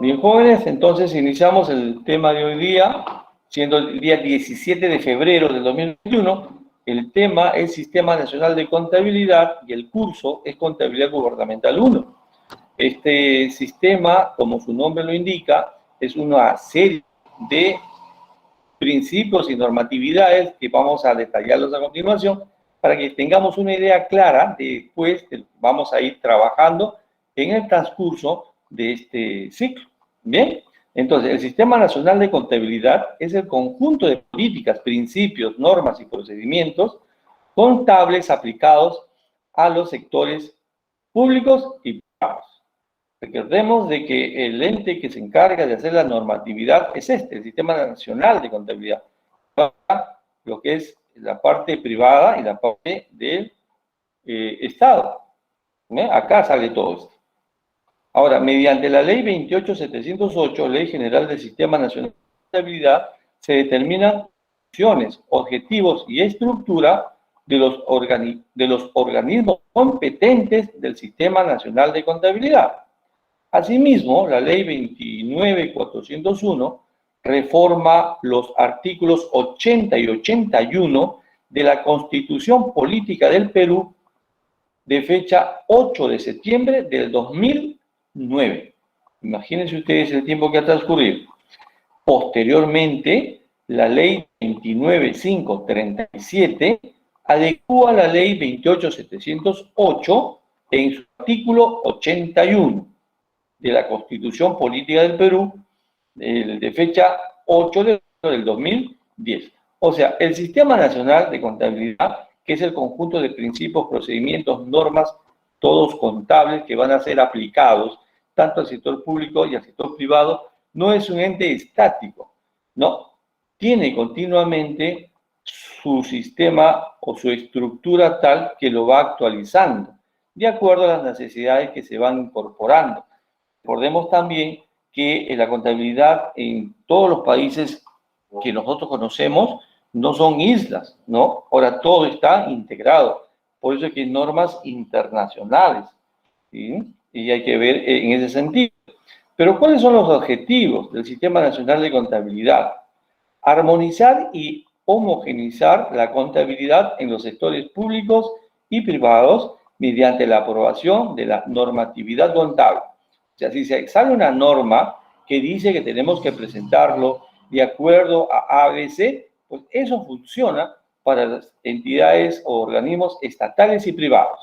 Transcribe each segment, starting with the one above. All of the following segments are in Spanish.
Bien, jóvenes, entonces iniciamos el tema de hoy día, siendo el día 17 de febrero del 2021. El tema es Sistema Nacional de Contabilidad y el curso es Contabilidad Gubernamental 1. Este sistema, como su nombre lo indica, es una serie de principios y normatividades que vamos a detallarlos a continuación para que tengamos una idea clara de, pues, vamos a ir trabajando en el transcurso de este ciclo. Bien, entonces el Sistema Nacional de Contabilidad es el conjunto de políticas, principios, normas y procedimientos contables aplicados a los sectores públicos y privados. Recordemos de que el ente que se encarga de hacer la normatividad es el Sistema Nacional de Contabilidad, lo que es la parte privada y la parte del Estado. Acá sale todo esto. Ahora, mediante la Ley 28.708, Ley General del Sistema Nacional de Contabilidad, se determinan funciones, objetivos y estructura de los organismos competentes del Sistema Nacional de Contabilidad. Asimismo, la Ley 29.401 reforma los artículos 80 y 81 de la Constitución Política del Perú de fecha 8 de septiembre del 2009. Imagínense ustedes el tiempo que ha transcurrido. Posteriormente, la Ley 29.537 adecua la Ley 28.708 en su artículo 81 de la Constitución Política del Perú, de fecha 8 de enero del 2010. O sea, el Sistema Nacional de Contabilidad, que es el conjunto de principios, procedimientos, normas, todos contables que van a ser aplicados tanto al sector público y al sector privado, no es un ente estático, no, tiene continuamente su sistema o su estructura tal que lo va actualizando, de acuerdo a las necesidades que se van incorporando. Recordemos también que la contabilidad en todos los países que nosotros conocemos no son islas, ¿no? Ahora todo está integrado. Por eso es que hay normas internacionales, ¿sí? Y hay que ver en ese sentido. Pero ¿cuáles son los objetivos del Sistema Nacional de Contabilidad? Armonizar y homogeneizar la contabilidad en los sectores públicos y privados mediante la aprobación de la normatividad contable. O sea, si se sale una norma que dice que tenemos que presentarlo de acuerdo a ABC, pues eso funciona para las entidades o organismos estatales y privados.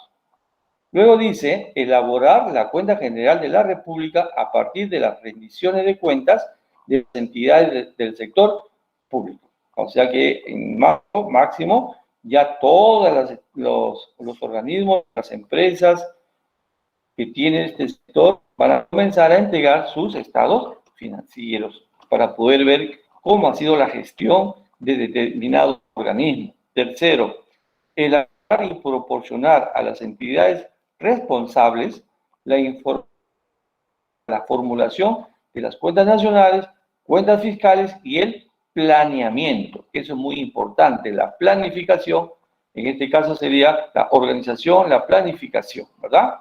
Luego dice, elaborar la cuenta general de la República a partir de las rendiciones de cuentas de las entidades del sector público. O sea que en máximo ya todos los organismos, las empresas que tienen este sector van a comenzar a entregar sus estados financieros para poder ver cómo ha sido la gestión de determinados organismos. Tercero, elaborar y proporcionar a las entidades responsables la formulación de las cuentas nacionales, cuentas fiscales y el planeamiento. Eso es muy importante, la planificación, en este caso sería la organización, la planificación, ¿verdad?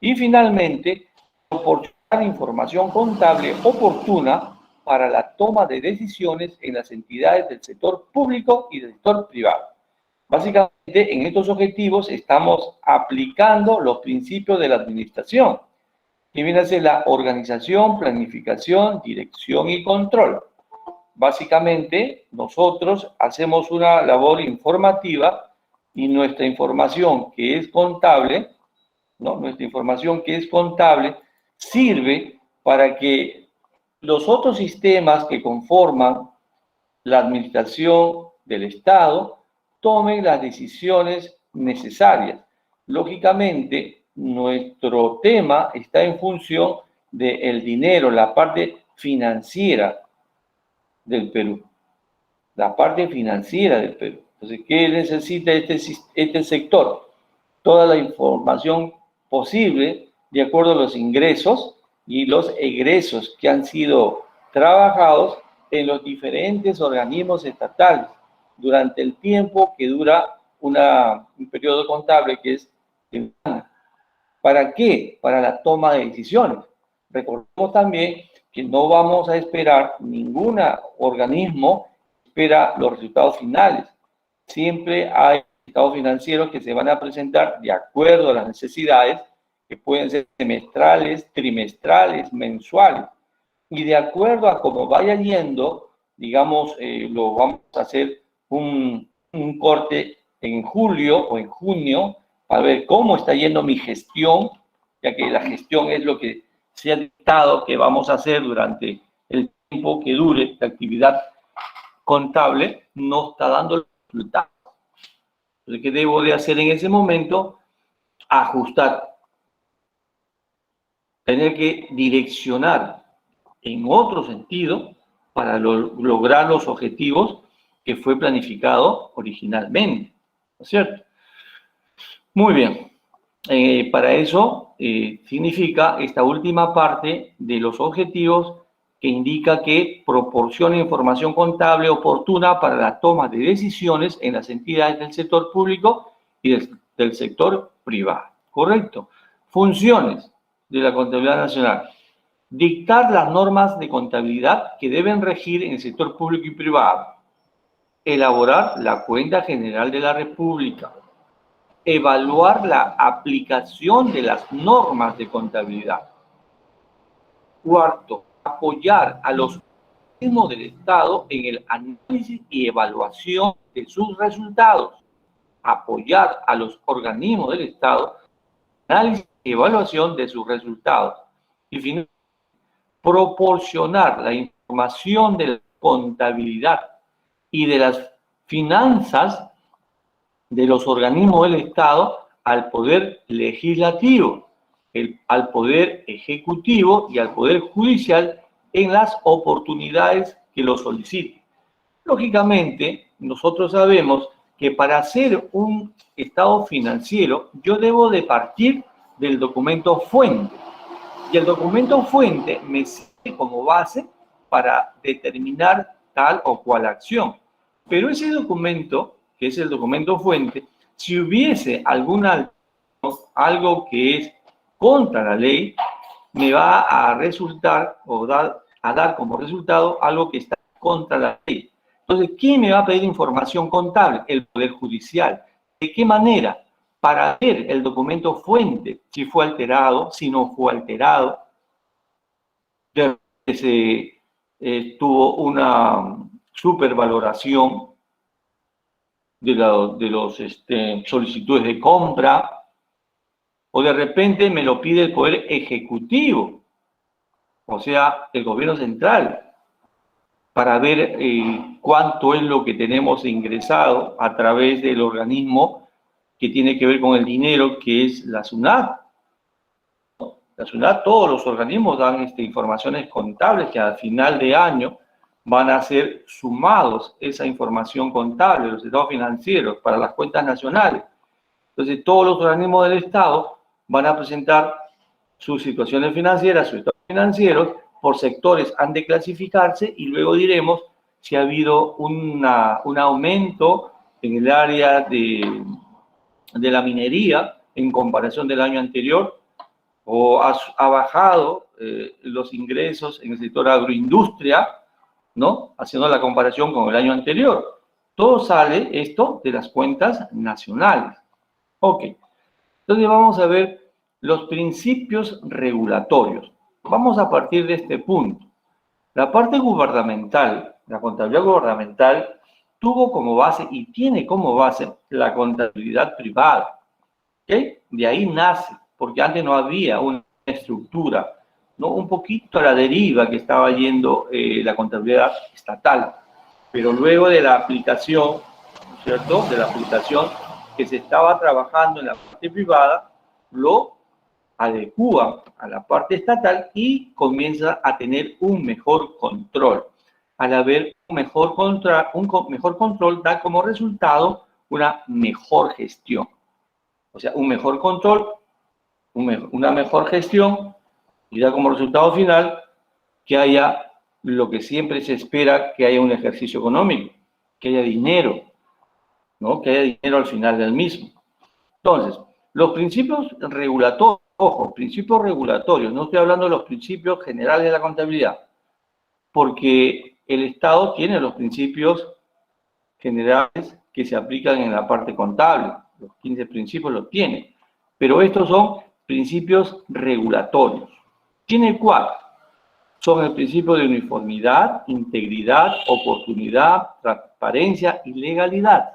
Y finalmente, proporcionar información contable oportuna para la toma de decisiones en las entidades del sector público y del sector privado. Básicamente, en estos objetivos estamos aplicando los principios de la administración, que viene a ser la organización, planificación, dirección y control. Básicamente, nosotros hacemos una labor informativa y nuestra información que es contable, ¿no? Nuestra información que es contable sirve para que los otros sistemas que conforman la administración del Estado tomen las decisiones necesarias. Lógicamente, nuestro tema está en función del dinero, la parte financiera del Perú. La parte financiera del Perú. Entonces, ¿qué necesita este sector? Toda la información posible de acuerdo a los ingresos y los egresos que han sido trabajados en los diferentes organismos estatales durante el tiempo que dura un periodo contable que es de un año. ¿Para qué? Para la toma de decisiones. Recordemos también que no vamos a esperar, ningún organismo espera los resultados finales. Siempre hay estados financieros que se van a presentar de acuerdo a las necesidades, que pueden ser semestrales, trimestrales, mensuales. Y de acuerdo a cómo vaya yendo, digamos, lo vamos a hacer un corte en julio o en junio para ver cómo está yendo mi gestión, ya que la gestión es lo que se ha dictado que vamos a hacer durante el tiempo que dure la actividad contable, no está dando los resultados. Entonces, ¿qué debo de hacer en ese momento? Ajustar. Tener que direccionar en otro sentido para lograr los objetivos que fue planificado originalmente, ¿no es cierto? Muy bien. Para eso significa esta última parte de los objetivos que indica que proporciona información contable oportuna para la toma de decisiones en las entidades del sector público y del sector privado. ¿Correcto? Funciones de la contabilidad nacional. Dictar las normas de contabilidad que deben regir en el sector público y privado. Elaborar la cuenta general de la República. Evaluar la aplicación de las normas de contabilidad. Cuarto, apoyar a los organismos del Estado en el análisis y evaluación de sus resultados. Apoyar a los organismos del Estado en el análisis y evaluación de sus resultados. Y finalmente, proporcionar la información de la contabilidad y de las finanzas de los organismos del Estado al Poder Legislativo, al Poder Ejecutivo y al Poder Judicial en las oportunidades que lo soliciten. Lógicamente, nosotros sabemos que para hacer un estado financiero, yo debo de partir del documento fuente. Y el documento fuente me sirve como base para determinar tal o cual acción. Pero ese documento, que es el documento fuente, si hubiese algo que es contra la ley, me va a resultar o a dar como resultado algo que está contra la ley. Entonces, ¿quién me va a pedir información contable? El Poder Judicial. ¿De qué manera? Para ver el documento fuente, si fue alterado, si no fue alterado, se tuvo una supervaloración de los solicitudes de compra, o de repente me lo pide el Poder Ejecutivo, o sea, el gobierno central, para ver cuánto es lo que tenemos ingresado a través del organismo que tiene que ver con el dinero, que es la SUNAT. La SUNAT, todos los organismos dan informaciones contables que al final de año van a ser sumados esa información contable, los estados financieros para las cuentas nacionales. Entonces, todos los organismos del Estado van a presentar sus situaciones financieras, sus estados financieros, por sectores han de clasificarse y luego diremos si ha habido un aumento en el área de la minería en comparación del año anterior, o ha bajado los ingresos en el sector agroindustria, ¿no? Haciendo la comparación con el año anterior. Todo sale esto de las cuentas nacionales. Ok. Entonces vamos a ver los principios regulatorios. Vamos a partir de este punto. La parte gubernamental, la contabilidad gubernamental, tuvo como base y tiene como base la contabilidad privada. ¿Okay? De ahí nace, porque antes no había una estructura, ¿no? Un poquito a la deriva que estaba yendo la contabilidad estatal. Pero luego de la aplicación, ¿no es cierto?, de la aplicación que se estaba trabajando en la parte privada, lo adecúa a la parte estatal y comienza a tener un mejor control. Al haber un mejor control da como resultado una mejor gestión. O sea, un mejor control, una mejor gestión y da como resultado final que haya lo que siempre se espera, que haya un ejercicio económico, que haya dinero, ¿no? Que haya dinero al final del mismo. Entonces, los principios regulatorios, ojo, principios regulatorios, no estoy hablando de los principios generales de la contabilidad, porque el Estado tiene los principios generales que se aplican en la parte contable. Los 15 principios los tiene. Pero estos son principios regulatorios. ¿Tiene cuál? Son el principio de uniformidad, integridad, oportunidad, transparencia y legalidad.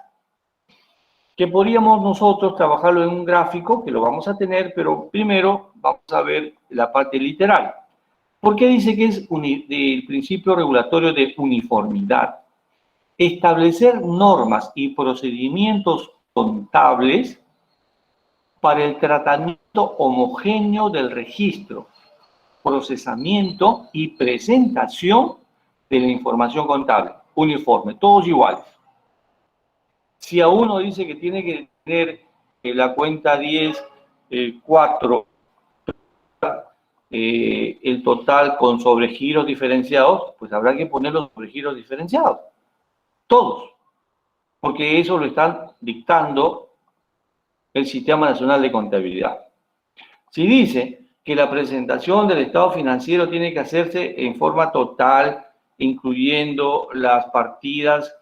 Que podríamos nosotros trabajarlo en un gráfico, que lo vamos a tener, pero primero vamos a ver la parte literal. ¿Por qué dice que es el principio regulatorio de uniformidad? Establecer normas y procedimientos contables para el tratamiento homogéneo del registro, procesamiento y presentación de la información contable. Uniforme, todos iguales. Si a uno dice que tiene que tener la cuenta 10, 4, el total con sobregiros diferenciados, pues habrá que poner los sobregiros diferenciados. Todos. Porque eso lo están dictando el Sistema Nacional de Contabilidad. Si dice que la presentación del estado financiero tiene que hacerse en forma total, incluyendo las partidas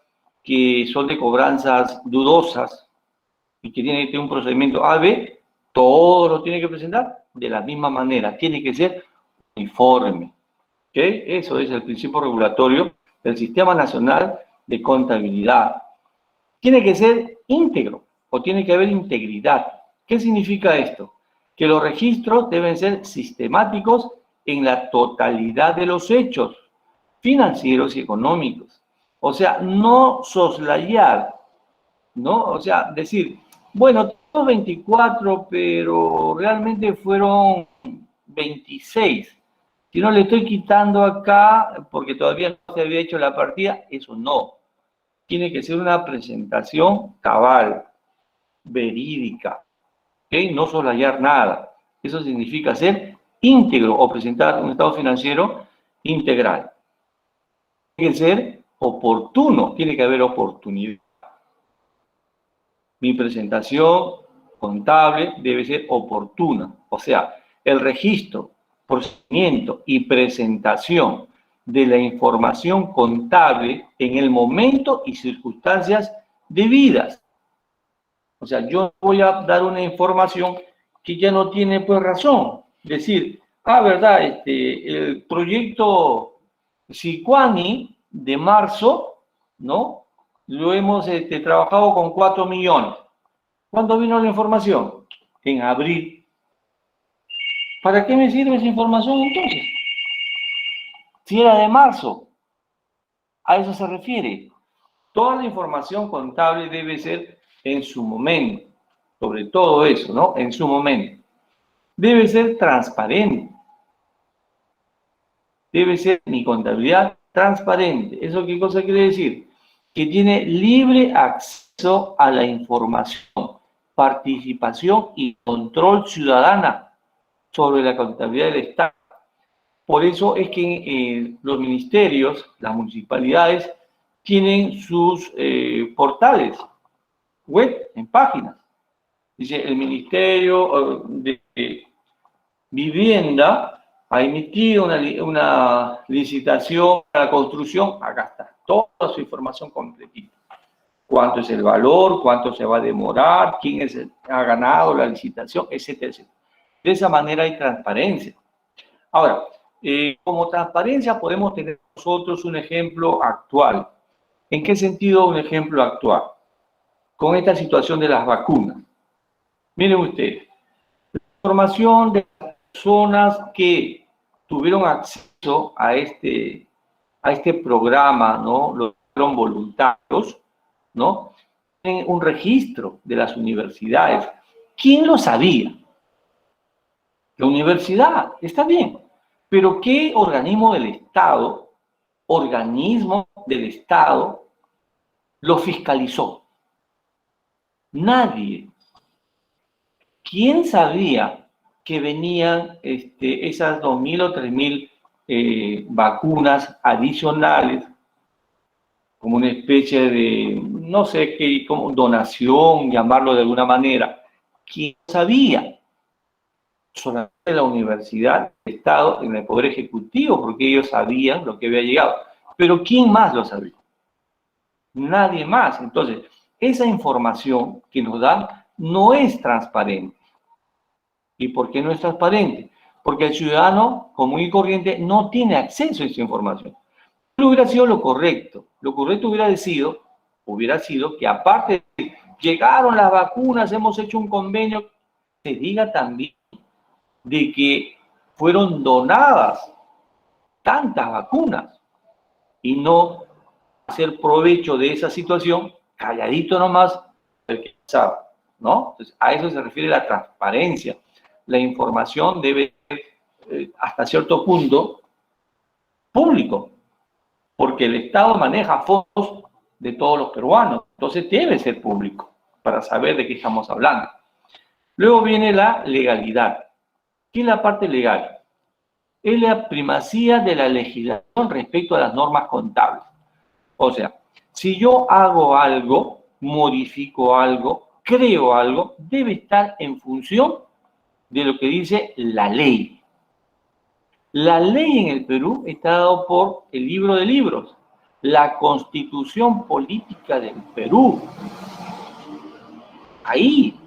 que son de cobranzas dudosas y que tiene que tener un procedimiento AB, todo lo tiene que presentar de la misma manera, tiene que ser uniforme. ¿Okay? Eso es el principio regulatorio del Sistema Nacional de Contabilidad. Tiene que ser íntegro o tiene que haber integridad. ¿Qué significa esto? Que los registros deben ser sistemáticos en la totalidad de los hechos financieros y económicos. O sea, no soslayar, ¿no? O sea, decir, bueno, tengo 24, pero realmente fueron 26. Si no le estoy quitando acá, porque todavía no se había hecho la partida, eso no. Tiene que ser una presentación cabal, verídica, ¿okay? No soslayar nada. Eso significa ser íntegro o presentar un estado financiero integral. Tiene que ser oportuno, tiene que haber oportunidad. Mi presentación contable debe ser oportuna, o sea, el registro, procedimiento y presentación de la información contable en el momento y circunstancias debidas. O sea, yo voy a dar una información que ya no tiene pues razón. Decir, verdad, el proyecto Sicuani de marzo, ¿no? Lo hemos trabajado con 4 millones. ¿Cuándo vino la información? En abril. ¿Para qué me sirve esa información entonces? Si era de marzo. A eso se refiere. Toda la información contable debe ser en su momento. Sobre todo eso, ¿no? En su momento. Debe ser transparente. Debe ser mi contabilidad transparente. ¿Eso qué cosa quiere decir? Que tiene libre acceso a la información, participación y control ciudadana sobre la contabilidad del Estado. Por eso es que los ministerios, las municipalidades, tienen sus portales web en páginas. Dice, el Ministerio de Vivienda ha emitido una licitación para la construcción. Acá está toda su información completita. Cuánto es el valor, cuánto se va a demorar, quién ha ganado la licitación, etcétera, etcétera. De esa manera hay transparencia. Ahora, como transparencia podemos tener nosotros un ejemplo actual. ¿En qué sentido un ejemplo actual? Con esta situación de las vacunas. Miren ustedes, la información de las personas que tuvieron acceso a este programa, ¿no? Los fueron voluntarios, ¿no? En un registro de las universidades. ¿Quién lo sabía? La universidad, está bien. Pero ¿qué organismo del Estado lo fiscalizó? Nadie. ¿Quién sabía que venían esas 2.000 o 3.000 vacunas adicionales como una especie de, no sé qué, como donación, llamarlo de alguna manera? ¿Quién sabía? solamente en la universidad, el Estado, en el Poder Ejecutivo, porque ellos sabían lo que había llegado. Pero ¿quién más lo sabía? Nadie más. Entonces, esa información que nos dan no es transparente. ¿Y por qué no es transparente? Porque el ciudadano común y corriente no tiene acceso a esa información. No hubiera sido lo correcto. Lo correcto hubiera sido que aparte de llegaron las vacunas, hemos hecho un convenio, se diga también de que fueron donadas tantas vacunas y no hacer provecho de esa situación, calladito nomás, el que sabe, ¿no? Entonces, a eso se refiere la transparencia. La información debe ser, hasta cierto punto, público, porque el Estado maneja fondos de todos los peruanos, entonces debe ser público para saber de qué estamos hablando. Luego viene la legalidad. ¿Qué es la parte legal? Es la primacía de la legislación respecto a las normas contables. O sea, si yo hago algo, modifico algo, creo algo, debe estar en función de lo que dice la ley. La ley en el Perú está dado por el libro de libros, la Constitución Política del Perú. Ahí,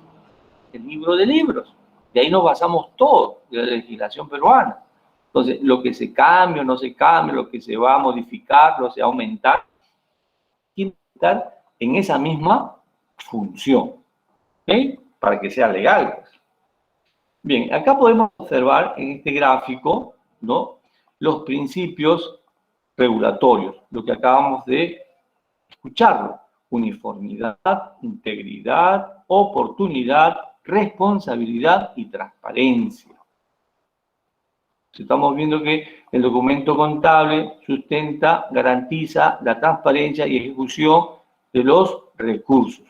el libro de libros. De ahí nos basamos todos, de la legislación peruana. Entonces, lo que se cambia o no se cambia, lo que se va a modificar, lo que se va a aumentar, tiene que estar en esa misma función, ¿ok? Para que sea legal. Bien, acá podemos observar en este gráfico, ¿no?, los principios regulatorios, lo que acabamos de escucharlo: uniformidad, integridad, oportunidad, responsabilidad y transparencia. Estamos viendo que el documento contable sustenta, garantiza la transparencia y ejecución de los recursos.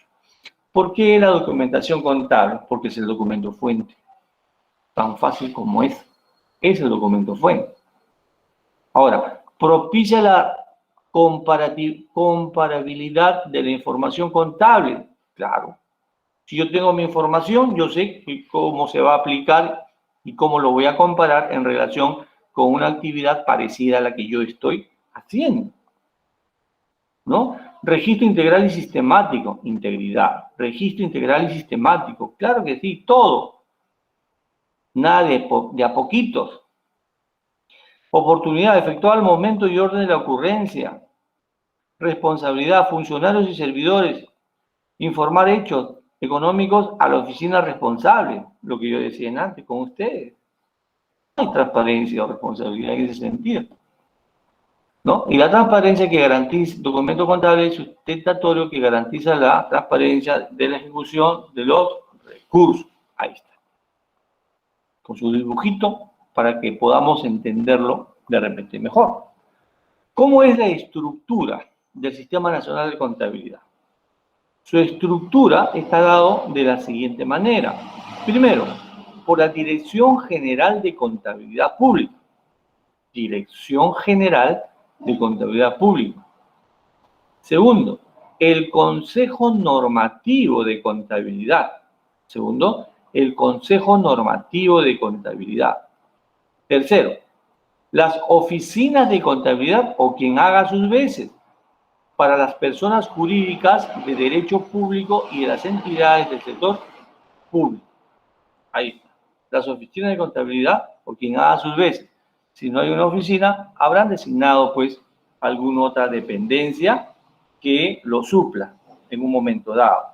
¿Por qué la documentación contable? Porque es el documento fuente. Tan fácil como es. Es el documento fuente. Ahora, propicia la comparabilidad de la información contable. Claro. Si yo tengo mi información, yo sé cómo se va a aplicar y cómo lo voy a comparar en relación con una actividad parecida a la que yo estoy haciendo, ¿no? Registro integral y sistemático, integridad. Registro integral y sistemático, claro que sí, todo. Nada de a poquitos. Oportunidad, efectuar al momento y orden de la ocurrencia. Responsabilidad, funcionarios y servidores. Informar hechos económicos a la oficina responsable, lo que yo decía antes con ustedes. No hay transparencia o responsabilidad en ese sentido, ¿no? Y la transparencia que garantiza, documento contable sustentatorio que garantiza la transparencia de la ejecución de los recursos. Ahí está. Con su dibujito para que podamos entenderlo de repente mejor. ¿Cómo es la estructura del Sistema Nacional de Contabilidad? Su estructura está dado de la siguiente manera. Primero, por la Dirección General de Contabilidad Pública. Dirección General de Contabilidad Pública. Segundo, el Consejo Normativo de Contabilidad. Segundo, el Consejo Normativo de Contabilidad. Tercero, las oficinas de contabilidad o quien haga sus veces para las personas jurídicas de derecho público y de las entidades del sector público. Ahí está. Las oficinas de contabilidad o quien haga sus veces. Si no hay una oficina, habrán designado pues alguna otra dependencia que lo supla en un momento dado.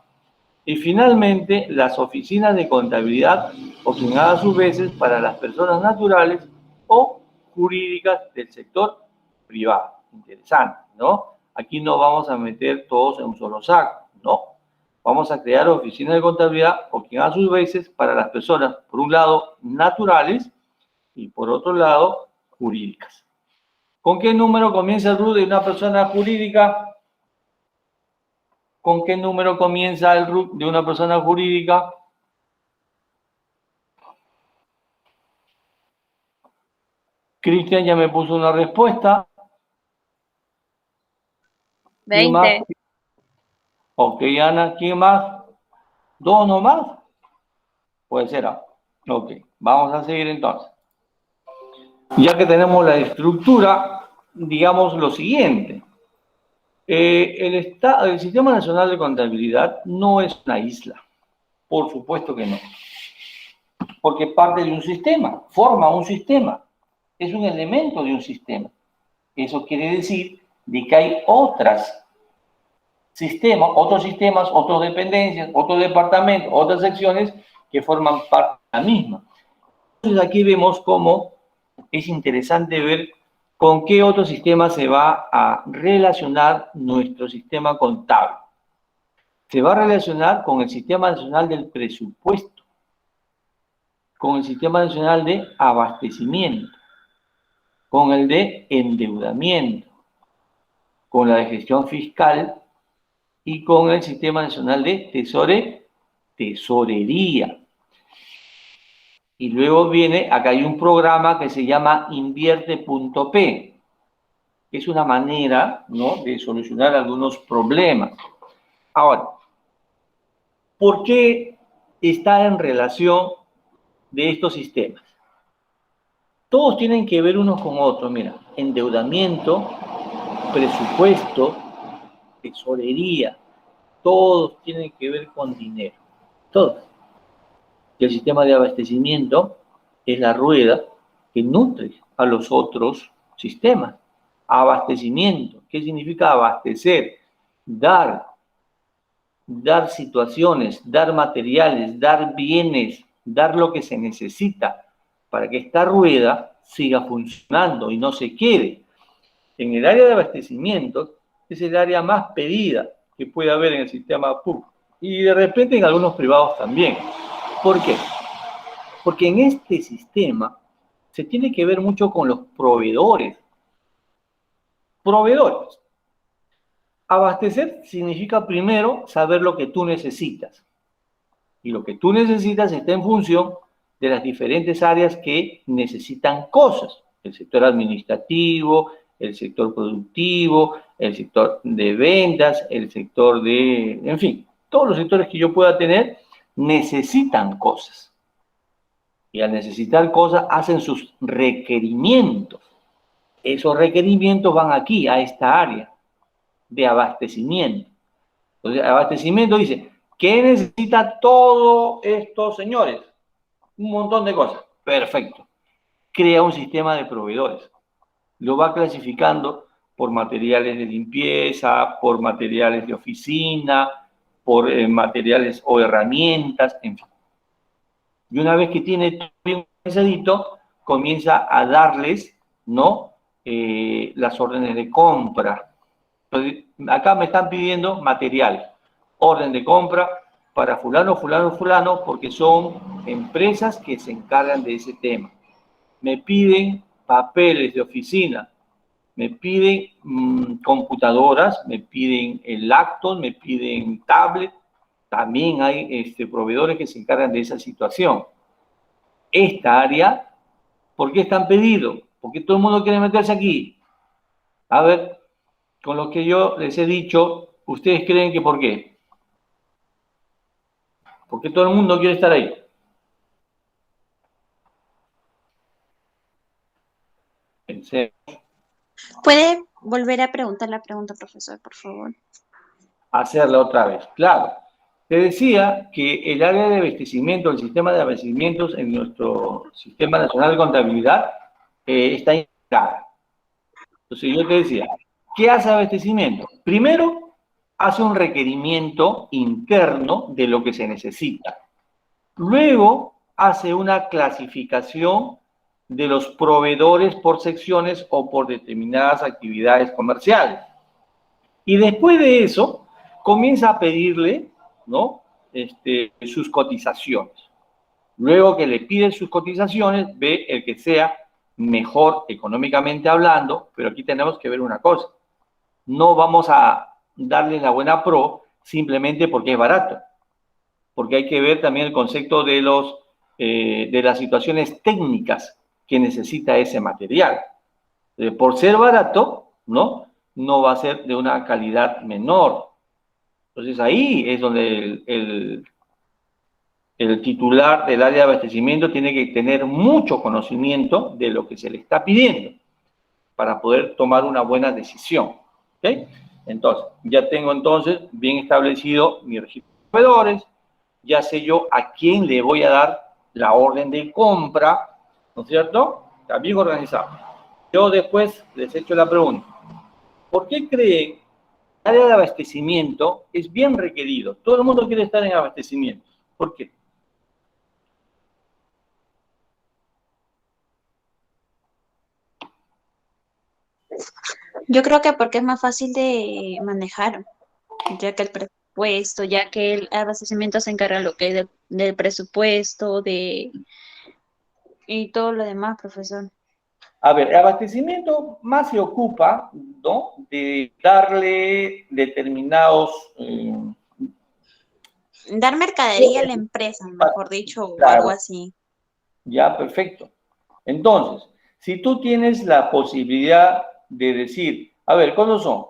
Y finalmente, las oficinas de contabilidad o quien haga sus veces para las personas naturales o jurídicas del sector privado. Interesante, ¿no? Aquí no vamos a meter todos en un solo saco, no. Vamos a crear oficinas de contabilidad o quien haga sus veces para las personas, por un lado, naturales y por otro lado, jurídicas. ¿Con qué número comienza el RUT de una persona jurídica? ¿Con qué número comienza el RUT de una persona jurídica? Cristian ya me puso una respuesta. 20. ¿Quién más? Ok, Ana, ¿quién más? ¿Dos nomás? Puede ser. Ok, vamos a seguir entonces. Ya que tenemos la estructura, digamos lo siguiente. El Sistema Nacional de Contabilidad no es una isla, por supuesto que no, porque parte de un sistema, forma un sistema, es un elemento de un sistema. Eso quiere decir de que hay otros sistemas, otras dependencias, otros departamentos, otras secciones que forman parte de la misma. Entonces aquí vemos cómo es interesante ver con qué otro sistema se va a relacionar nuestro sistema contable. Se va a relacionar con el Sistema Nacional del Presupuesto, con el Sistema Nacional de Abastecimiento, con el de Endeudamiento, con la de Gestión Fiscal y con el Sistema Nacional de Tesorería. Y luego viene, acá hay un programa que se llama Invierte.p, que es una manera, ¿no?, de solucionar algunos problemas. Ahora, ¿por qué está en relación de estos sistemas? Todos tienen que ver unos con otros, mira, endeudamiento, presupuesto, tesorería, todos tienen que ver con dinero, todos. Y el sistema de abastecimiento es la rueda que nutre a los otros sistemas. Abastecimiento, ¿qué significa abastecer? Dar situaciones, dar materiales, dar bienes, dar lo que se necesita para que esta rueda siga funcionando y no se quede. En el área de abastecimiento es el área más pedida que puede haber en el sistema público y de repente en algunos privados también. ¿Por qué? Porque en este sistema se tiene que ver mucho con los proveedores. Proveedores. Abastecer significa primero saber lo que tú necesitas. Y lo que tú necesitas está en función de las diferentes áreas que necesitan cosas. El sector administrativo, el sector productivo, el sector de ventas, el sector de... En fin, todos los sectores que yo pueda tener necesitan cosas. Y al necesitar cosas hacen sus requerimientos. Esos requerimientos van aquí, a esta área de abastecimiento. Entonces, abastecimiento dice, ¿qué necesita todos estos señores? Un montón de cosas. Perfecto. Crea un sistema de proveedores. Lo va clasificando por materiales de limpieza, por materiales de oficina, por materiales o herramientas, en fin. Y una vez que tiene todo bien organizadito, comienza a darles, ¿no?, las órdenes de compra. Entonces, acá me están pidiendo material, orden de compra para fulano, fulano, fulano, porque son empresas que se encargan de ese tema. Me piden papeles de oficina, me piden computadoras, me piden laptops, me piden tablet. También hay proveedores que se encargan de esa situación. Esta área, ¿por qué están pedidos? Porque todo el mundo quiere meterse aquí. A ver, con lo que yo les he dicho, ¿ustedes creen que por qué? Porque todo el mundo quiere estar ahí. Pensé. ¿Puede volver a preguntar la pregunta, profesor, por favor? Hacerla otra vez. Claro. Te decía que el área de abastecimiento, el sistema de abastecimientos en nuestro Sistema Nacional de Contabilidad está integrada. Entonces yo te decía, ¿qué hace abastecimiento? Primero, hace un requerimiento interno de lo que se necesita. Luego, hace una clasificación de los proveedores por secciones o por determinadas actividades comerciales. Y después de eso, comienza a pedirle, ¿no?, sus cotizaciones. Luego que le pide sus cotizaciones, ve el que sea mejor económicamente hablando, pero aquí tenemos que ver una cosa. No vamos a darle la buena pro simplemente porque es barato, porque hay que ver también el concepto de las situaciones técnicas que necesita ese material. Por ser barato, ¿no?, no va a ser de una calidad menor. Entonces ahí es donde el titular del área de abastecimiento tiene que tener mucho conocimiento de lo que se le está pidiendo para poder tomar una buena decisión. ¿Okay? Entonces, ya tengo entonces bien establecido mi registro de proveedores, ya sé yo a quién le voy a dar la orden de compra, ¿no es cierto? Está bien organizado. Yo después les he hecho la pregunta, ¿por qué creen que el área de abastecimiento es bien requerido? Todo el mundo quiere estar en abastecimiento. ¿Por qué? Yo creo que porque es más fácil de manejar, ya que el presupuesto, ya que el abastecimiento se encarga lo que es del presupuesto, y todo lo demás, profesor. A ver, el abastecimiento más se ocupa, ¿no?, de darle determinados... Dar mercadería a la empresa, mejor dicho, o algo claro, así. ya, perfecto. Entonces, si tú tienes la posibilidad de decir, a ver, ¿cuándo son?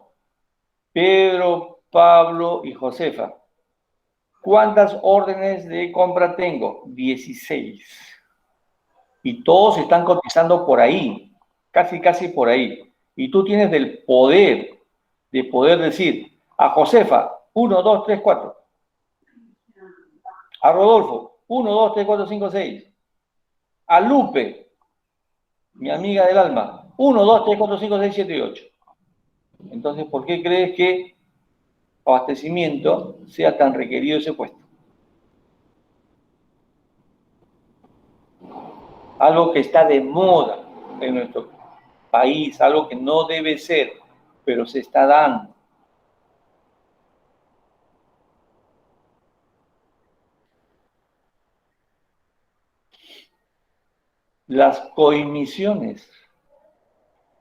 Pedro, Pablo y Josefa. ¿Cuántas órdenes de compra tengo? 16. Y todos están cotizando por ahí, casi por ahí. Y tú tienes el poder de poder decir a Josefa, 1, 2, 3, 4. A Rodolfo, 1, 2, 3, 4, 5, 6. A Lupe, mi amiga del alma, 1, 2, 3, 4, 5, 6, 7 y 8. Entonces, ¿por qué crees que abastecimiento sea tan requerido ese puesto? Algo que está de moda en nuestro país, algo que no debe ser, pero se está dando. Las coimisiones.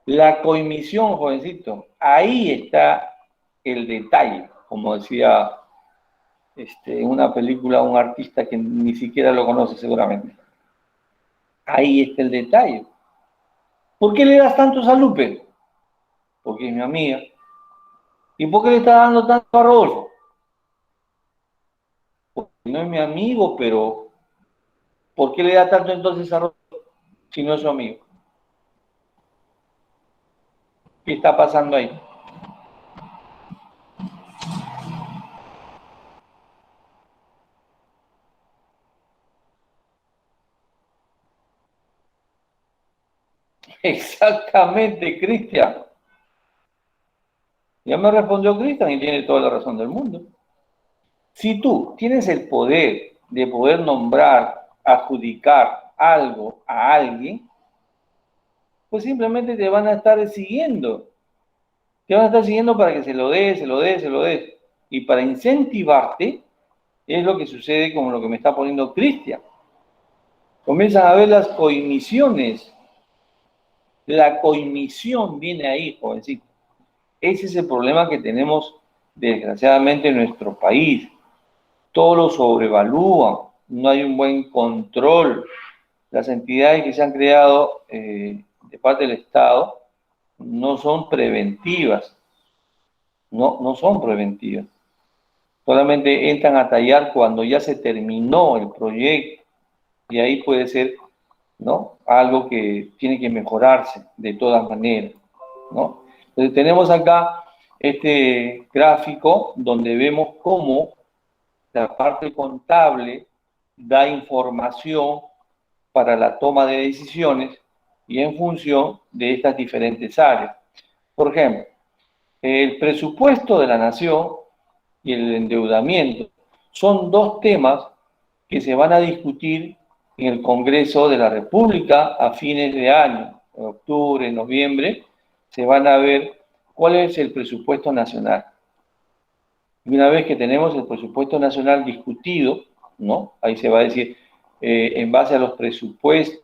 La coimisión, jovencito, ahí está el detalle, como decía en una película un artista que ni siquiera lo conoce seguramente. Ahí está el detalle. ¿Por qué le das tantos a Lupe? Porque es mi amiga. ¿Y por qué le está dando tanto a Rodolfo? Porque no es mi amigo, pero ¿por qué le da tanto entonces a Rodolfo si no es su amigo? ¿Qué está pasando ahí? Exactamente, Cristian. Ya me respondió Cristian y tiene toda la razón del mundo. Si tú tienes el poder de poder nombrar, adjudicar algo a alguien, pues simplemente te van a estar siguiendo. Te van a estar siguiendo para que se lo des, se lo des, se lo des. Y para incentivarte, es lo que sucede con lo que me está poniendo Cristian. Comienzan a ver las coimisiones. La coimisión viene ahí, jovencito. Ese es el problema que tenemos, desgraciadamente, en nuestro país. Todo lo sobrevalúan, no hay un buen control. Las entidades que se han creado de parte del Estado no son preventivas, no son preventivas. Solamente entran a tallar cuando ya se terminó el proyecto y ahí puede ser, ¿no?, algo que tiene que mejorarse de todas maneras, ¿no? Entonces tenemos acá este gráfico donde vemos cómo la parte contable da información para la toma de decisiones y en función de estas diferentes áreas. Por ejemplo, el presupuesto de la nación y el endeudamiento son dos temas que se van a discutir en el Congreso de la República a fines de año, en octubre, noviembre, se van a ver cuál es el presupuesto nacional. Y una vez que tenemos el presupuesto nacional discutido, ¿no?, ahí se va a decir, en base a los presupuestos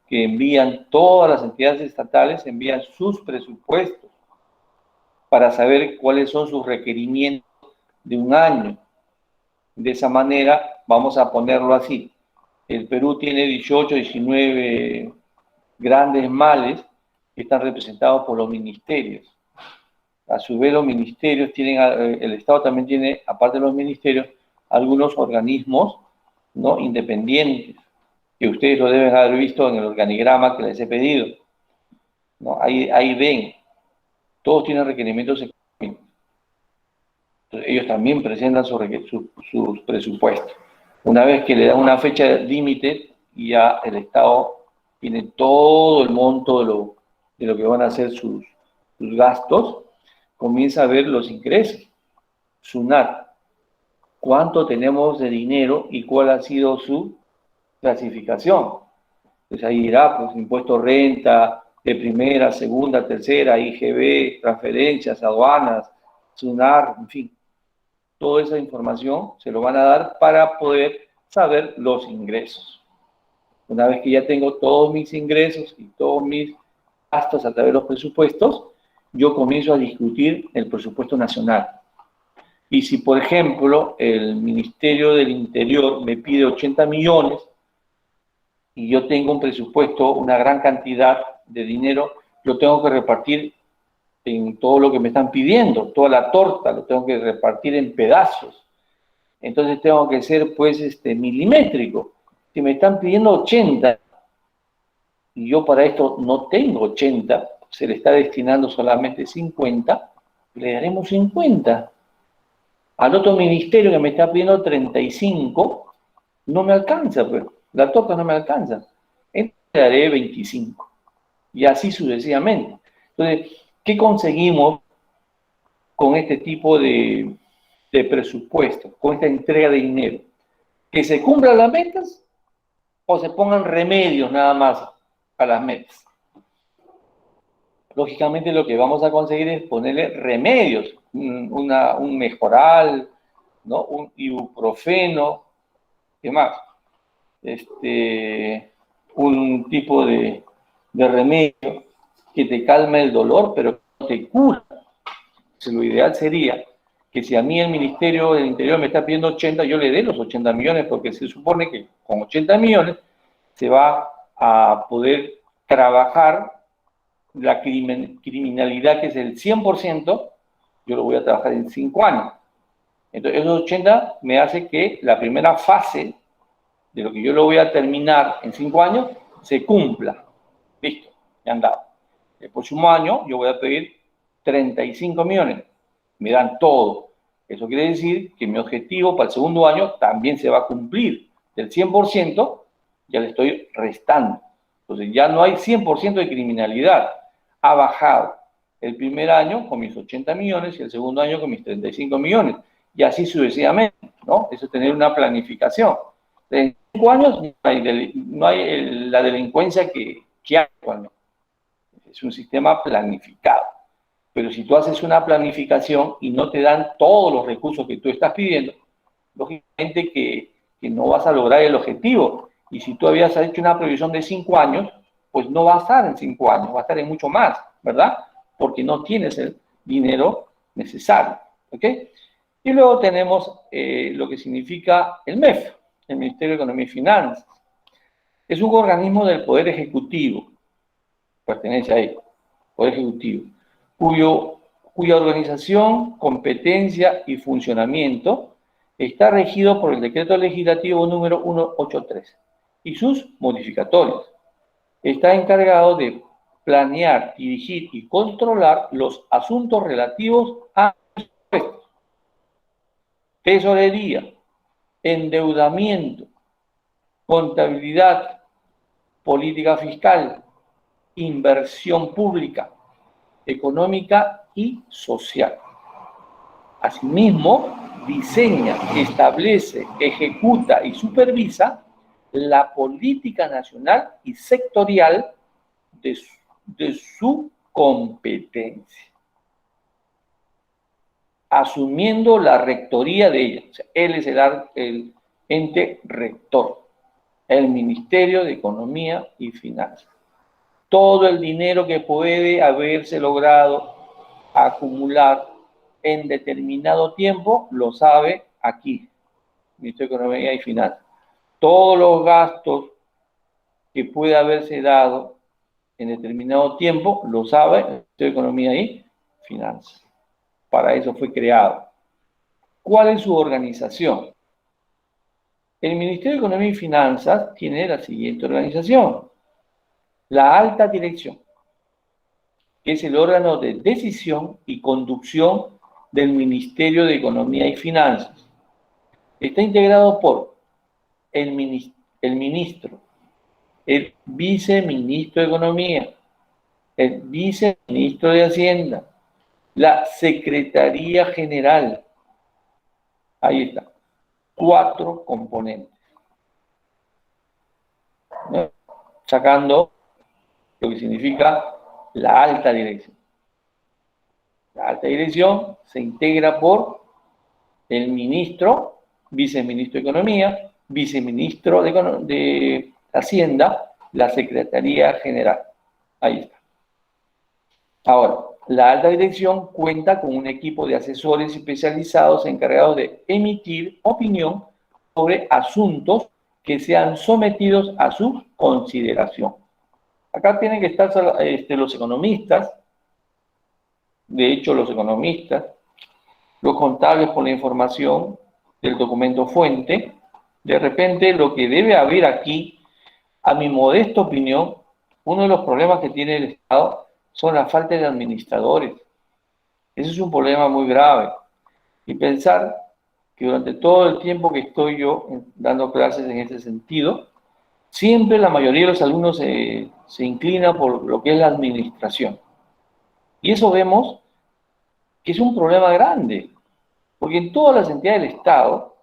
que envían todas las entidades estatales, envían sus presupuestos para saber cuáles son sus requerimientos de un año. De esa manera, vamos a ponerlo así, el Perú tiene 18, 19 grandes males que están representados por los ministerios. A su vez, los ministerios tienen, el Estado también tiene, aparte de los ministerios, algunos organismos ¿no? Independientes, que ustedes lo deben haber visto en el organigrama que les he pedido, ¿no? Ahí ven, todos tienen requerimientos económicos. Entonces, ellos también presentan sus presupuestos. Una vez que le dan una fecha límite, ya el Estado tiene todo el monto de lo que van a ser sus gastos, comienza a ver los ingresos. SUNAT, cuánto tenemos de dinero y cuál ha sido su clasificación. Pues ahí irá, pues, impuesto renta, de primera, segunda, tercera, IGB, transferencias, aduanas, SUNAR, en fin. Toda esa información se lo van a dar para poder saber los ingresos. Una vez que ya tengo todos mis ingresos y todos mis gastos a través de los presupuestos, yo comienzo a discutir el presupuesto nacional. Y si, por ejemplo, el Ministerio del Interior me pide 80 millones y yo tengo un presupuesto, una gran cantidad de dinero, lo tengo que repartir en todo lo que me están pidiendo, toda la torta, lo tengo que repartir en pedazos. Entonces tengo que ser, pues, milimétrico. Si me están pidiendo 80 y yo para esto no tengo 80, se le está destinando solamente 50, le daremos 50. Al otro ministerio que me está pidiendo 35, no me alcanza, pues, la torta no me alcanza. Entonces le daré 25. Y así sucesivamente. Entonces, ¿qué conseguimos con este tipo de presupuesto, con esta entrega de dinero? Que se cumplan las metas o se pongan remedios nada más a las metas. Lógicamente lo que vamos a conseguir es ponerle remedios, un mejoral, ¿no? Un ibuprofeno, ¿qué más? Un tipo de remedio que te calme el dolor, pero no te cura. Entonces, lo ideal sería que si a mí el Ministerio del Interior me está pidiendo 80, yo le dé los 80 millones, porque se supone que con 80 millones se va a poder trabajar la criminalidad, que es el 100%, yo lo voy a trabajar en 5 años. Entonces, esos 80 me hace que la primera fase de lo que yo lo voy a terminar en 5 años se cumpla. Listo, ya han dado. El próximo año yo voy a pedir 35 millones. Me dan todo. Eso quiere decir que mi objetivo para el segundo año también se va a cumplir. Del 100% ya le estoy restando. Entonces ya no hay 100% de criminalidad. Ha bajado. El primer año con mis 80 millones y el segundo año con mis 35 millones. Y así sucesivamente, ¿no? Eso es tener una planificación. En 5 años no hay la delincuencia que hay actualmente. Es un sistema planificado. Pero si tú haces una planificación y no te dan todos los recursos que tú estás pidiendo, lógicamente que no vas a lograr el objetivo. Y si tú habías hecho una previsión de 5 años, pues no va a estar en 5 años, va a estar en mucho más, ¿verdad? Porque no tienes el dinero necesario, ¿ok? Y luego tenemos lo que significa el MEF, el Ministerio de Economía y Finanzas. Es un organismo del Poder Ejecutivo, pertenece a él, Poder Ejecutivo, cuya organización, competencia y funcionamiento está regido por el Decreto Legislativo número 183 y sus modificatorios. Está encargado de planear, dirigir y controlar los asuntos relativos a impuestos, tesorería, endeudamiento, contabilidad, política fiscal, inversión pública, económica y social. Asimismo, diseña, establece, ejecuta y supervisa la política nacional y sectorial de su competencia, asumiendo la rectoría de ella. O sea, él es el ente rector, el Ministerio de Economía y Finanzas. Todo el dinero que puede haberse logrado acumular en determinado tiempo, lo sabe aquí, Ministerio de Economía y Finanzas. Todos los gastos que puede haberse dado en determinado tiempo, lo sabe el Ministerio de Economía y Finanzas. Para eso fue creado. ¿Cuál es su organización? El Ministerio de Economía y Finanzas tiene la siguiente organización. La alta dirección, que es el órgano de decisión y conducción del Ministerio de Economía y Finanzas. Está integrado por el ministro, el viceministro de Economía, el viceministro de Hacienda, la Secretaría General. Ahí está. 4 componentes. ¿No? Sacando lo que significa la alta dirección. La alta dirección se integra por el ministro, viceministro de Economía, viceministro de Hacienda, la Secretaría General. Ahí está. Ahora, la alta dirección cuenta con un equipo de asesores especializados encargados de emitir opinión sobre asuntos que sean sometidos a su consideración. Acá tienen que estar los economistas, de hecho los economistas, los contables con la información del documento fuente. De repente lo que debe haber aquí, a mi modesta opinión, uno de los problemas que tiene el Estado son la falta de administradores. Ese es un problema muy grave. Y pensar que durante todo el tiempo que estoy yo dando clases en ese sentido, siempre la mayoría de los alumnos se inclina por lo que es la administración. Y eso vemos que es un problema grande, porque en todas las entidades del Estado,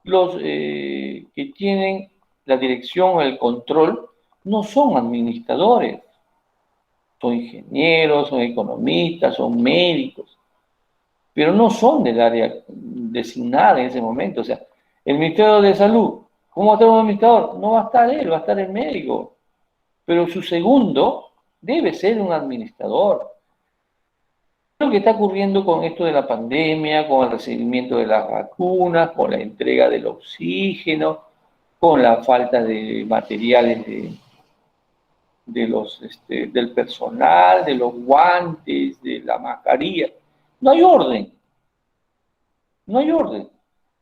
los que tienen la dirección o el control no son administradores, son ingenieros, son economistas, son médicos, pero no son del área designada en ese momento. O sea, el Ministerio de Salud, ¿cómo va a estar un administrador? No va a estar él, va a estar el médico, pero su segundo debe ser un administrador. Lo que está ocurriendo con esto de la pandemia, con el recibimiento de las vacunas, con la entrega del oxígeno, con la falta de materiales del personal, de los guantes, de la mascarilla. No hay orden. No hay orden.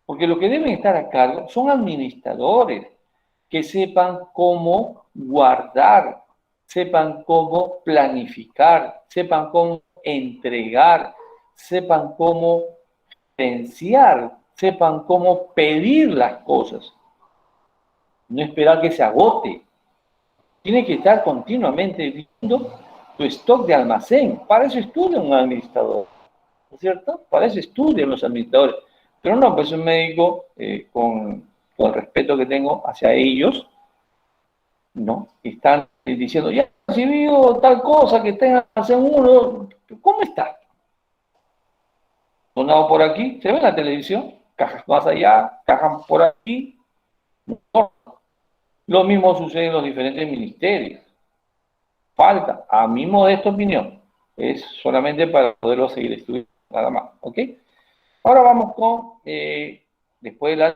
Porque lo que deben estar a cargo son administradores que sepan cómo guardar, sepan cómo planificar, sepan cómo entregar, sepan cómo gerenciar, sepan cómo pedir las cosas. No esperar que se agote. Tiene que estar continuamente viendo tu stock de almacén. Para eso estudia un administrador, ¿no es cierto? Para eso estudian los administradores. Pero no, pues un médico, con el respeto que tengo hacia ellos, ¿no? Están diciendo, ya recibido tal cosa que tenga almacén uno. ¿Cómo está? Donado por aquí, se ve en la televisión, cajas más allá, cajas por aquí. No. Lo mismo sucede en los diferentes ministerios. Falta, a mi modesta opinión, es solamente para poderlo seguir estudiando, nada más, ¿ok? Ahora vamos con, después de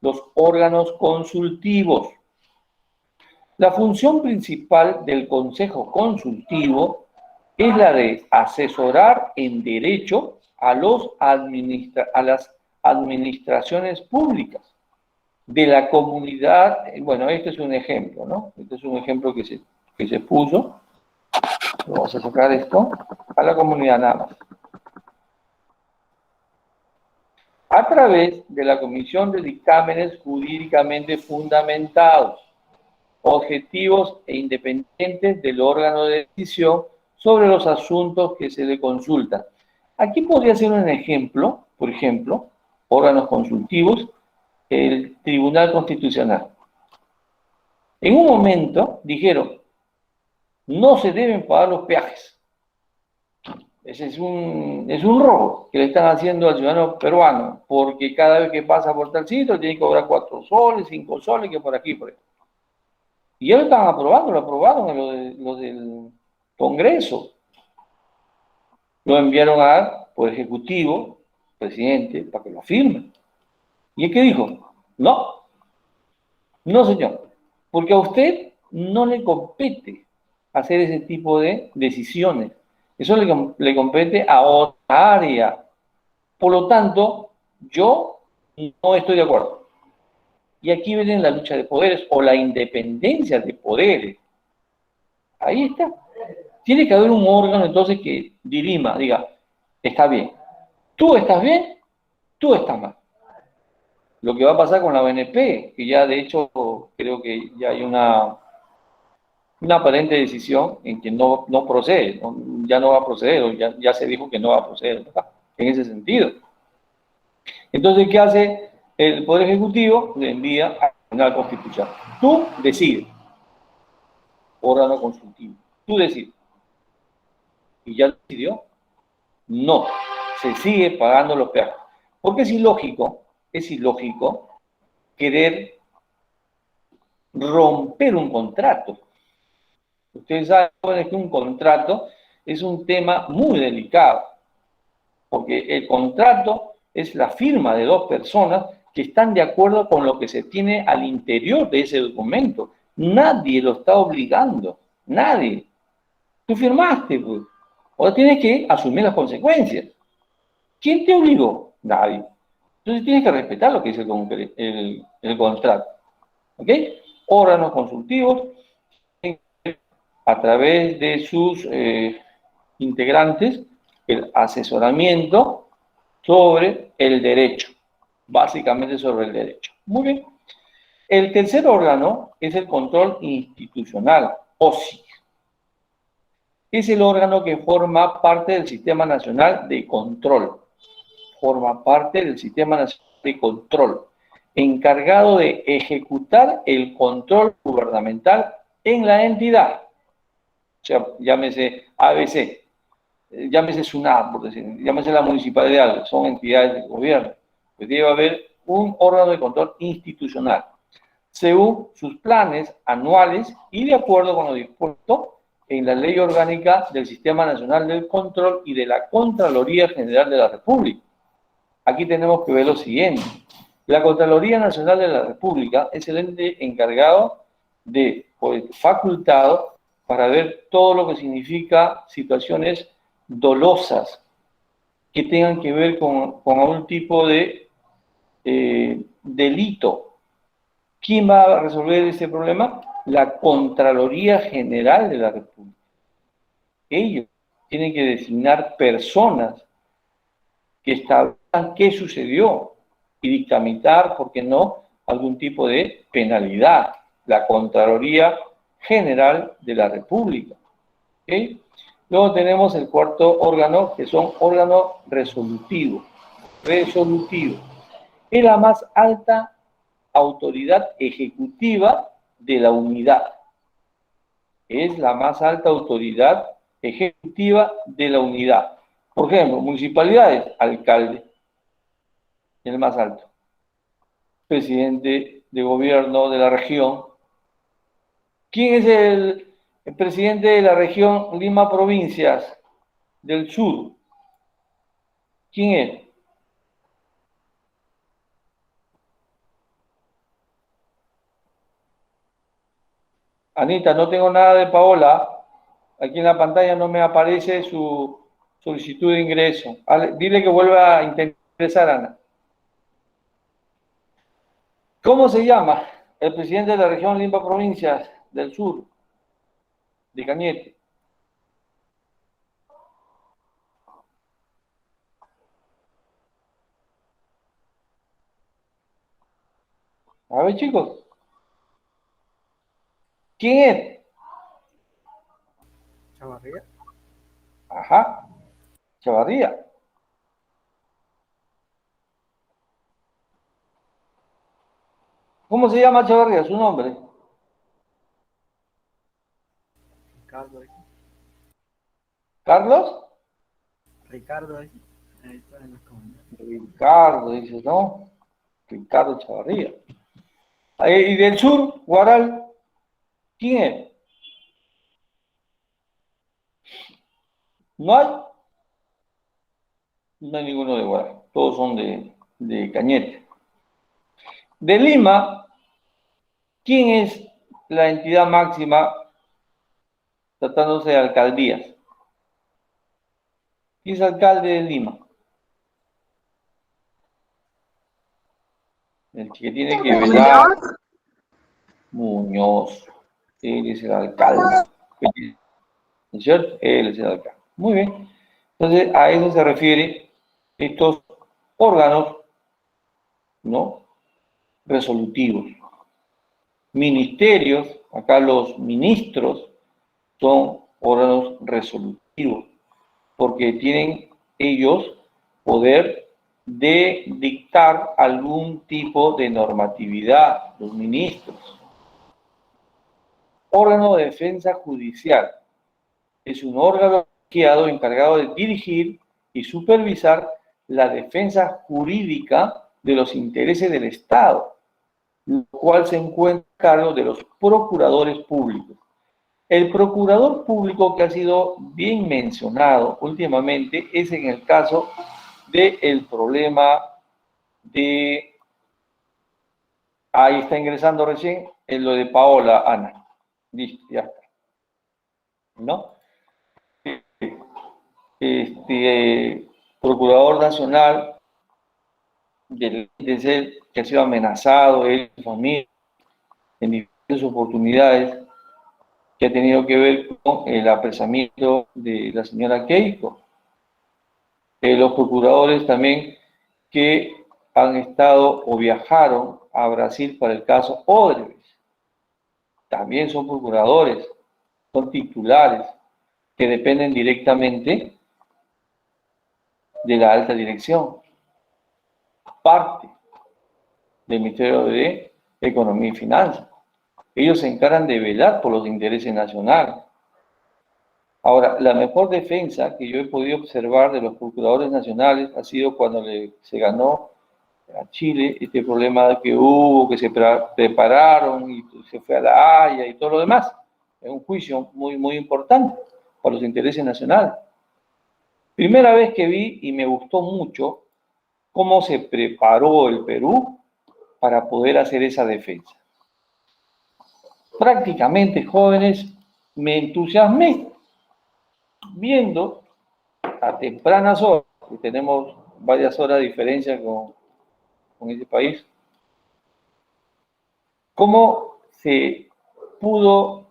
los órganos consultivos. La función principal del Consejo Consultivo es la de asesorar en derecho a las administraciones públicas de la comunidad. Bueno, este es un ejemplo, ¿no? Este es un ejemplo que se puso. Vamos a sacar esto a la comunidad nada más. A través de la Comisión de Dictámenes Jurídicamente Fundamentados, objetivos e independientes del órgano de decisión sobre los asuntos que se le consultan. Aquí podría ser un ejemplo, por ejemplo, órganos consultivos, el Tribunal Constitucional. En un momento dijeron, no se deben pagar los peajes. Ese es un robo que le están haciendo al ciudadano peruano, porque cada vez que pasa por tal sitio tiene que cobrar 4 soles, 5 soles, que por aquí, por ahí. Y ya lo están aprobando, lo aprobaron en lo del Congreso. Lo enviaron por ejecutivo, presidente, para que lo firme. ¿Y el que dijo? No, no señor, porque a usted no le compete hacer ese tipo de decisiones. Eso le compete a otra área. Por lo tanto, yo no estoy de acuerdo. Y aquí viene la lucha de poderes o la independencia de poderes. Ahí está. Tiene que haber un órgano entonces que dirima, diga, está bien, tú estás bien, tú estás mal. Lo que va a pasar con la ONP, que ya de hecho creo que ya hay una aparente decisión en que no procede, ya no va a proceder, o ya se dijo que no va a proceder, ¿verdad? En ese sentido. Entonces, ¿qué hace el Poder Ejecutivo? Le envía al Tribunal Constitucional. Tú decides, órgano consultivo, tú decides. ¿Y ya decidió? No, se sigue pagando los peajes. Porque es ilógico querer romper un contrato. Ustedes saben que un contrato es un tema muy delicado, porque el contrato es la firma de dos personas que están de acuerdo con lo que se tiene al interior de ese documento. Nadie lo está obligando, nadie. Tú firmaste, pues. Ahora tienes que asumir las consecuencias. ¿Quién te obligó? Nadie. Entonces tienes que respetar lo que dice el contrato. ¿Ok? Órganos consultivos a través de sus integrantes el asesoramiento sobre el derecho, básicamente sobre el derecho. Muy bien. El tercer órgano es el control institucional, OSI. Es el órgano que forma parte del Sistema Nacional de Control. Forma parte del Sistema Nacional de Control, encargado de ejecutar el control gubernamental en la entidad. O sea, llámese ABC, llámese SUNAT, por decir, llámese la municipalidad, son entidades del gobierno. Pues debe haber un órgano de control institucional, según sus planes anuales y de acuerdo con lo dispuesto en la Ley Orgánica del Sistema Nacional del Control y de la Contraloría General de la República. Aquí tenemos que ver lo siguiente. La Contraloría Nacional de la República es el ente encargado de, pues, facultado para ver todo lo que significa situaciones dolosas que tengan que ver con algún tipo de delito. ¿Quién va a resolver ese problema? La Contraloría General de la República. Ellos tienen que designar personas que establezcan qué sucedió y dictaminar, ¿por qué no?, algún tipo de penalidad. La Contraloría General de la República. ¿Okay? Luego tenemos el cuarto órgano, que son órganos resolutivos. Resolutivos. Es la más alta autoridad ejecutiva de la unidad. Es la más alta autoridad ejecutiva de la unidad. Por ejemplo, municipalidades, alcalde, el más alto. Presidente de gobierno de la región. ¿Quién es el presidente de la región Lima Provincias del Sur? ¿Quién es? Anita, no tengo nada de Paola. Aquí en la pantalla no me aparece su solicitud de ingreso. Dile que vuelva a intentar ingresar, Ana. ¿Cómo se llama el presidente de la región Lima Provincias del Sur? De Cañete. A ver, chicos. ¿Quién es? Chavarría. Ajá. Chavarría. ¿Cómo se llama Chavarría? Su nombre. Ricardo. ¿Carlos? Ricardo, ahí está en los comentarios. Ricardo, dice, ¿no? Ricardo Chavarría. ¿Y del sur, Guaral? ¿Quién es? ¿No hay? No hay ninguno de Guaral. Todos son de Cañete. De Lima, ¿quién es la entidad máxima tratándose de alcaldías? ¿Quién es alcalde de Lima? El que tiene que velar, Muñoz, él es el alcalde, ¿no es cierto? Él es el alcalde. Muy bien. Entonces, a eso se refiere estos órganos, ¿no? Resolutivos. Ministerios, acá los ministros son órganos resolutivos, porque tienen ellos poder de dictar algún tipo de normatividad, los ministros. Órgano de defensa judicial. Es un órgano colegiado encargado de dirigir y supervisar la defensa jurídica de los intereses del Estado, lo cual se encuentra a cargo de los procuradores públicos. El procurador público que ha sido bien mencionado últimamente es en el caso del problema de... Ahí está ingresando recién en lo de Paola, Ana. Listo, ya está. ¿No? Procurador Nacional del que ha sido amenazado, él y su familia, en diferentes oportunidades, que ha tenido que ver con el apresamiento de la señora Keiko. Los procuradores también que han estado o viajaron a Brasil para el caso Odebrecht. También son procuradores, son titulares, que dependen directamente de la alta dirección, parte del Ministerio de Economía y Finanzas. Ellos se encargan de velar por los intereses nacionales. Ahora, la mejor defensa que yo he podido observar de los procuradores nacionales ha sido cuando se ganó a Chile este problema que hubo, que se prepararon y se fue a La Haya y todo lo demás. Es un juicio muy, muy importante para los intereses nacionales. Primera vez que vi y me gustó mucho cómo se preparó el Perú para poder hacer esa defensa. Prácticamente, jóvenes, me entusiasmé viendo a tempranas horas, que tenemos varias horas de diferencia con ese país, cómo se pudo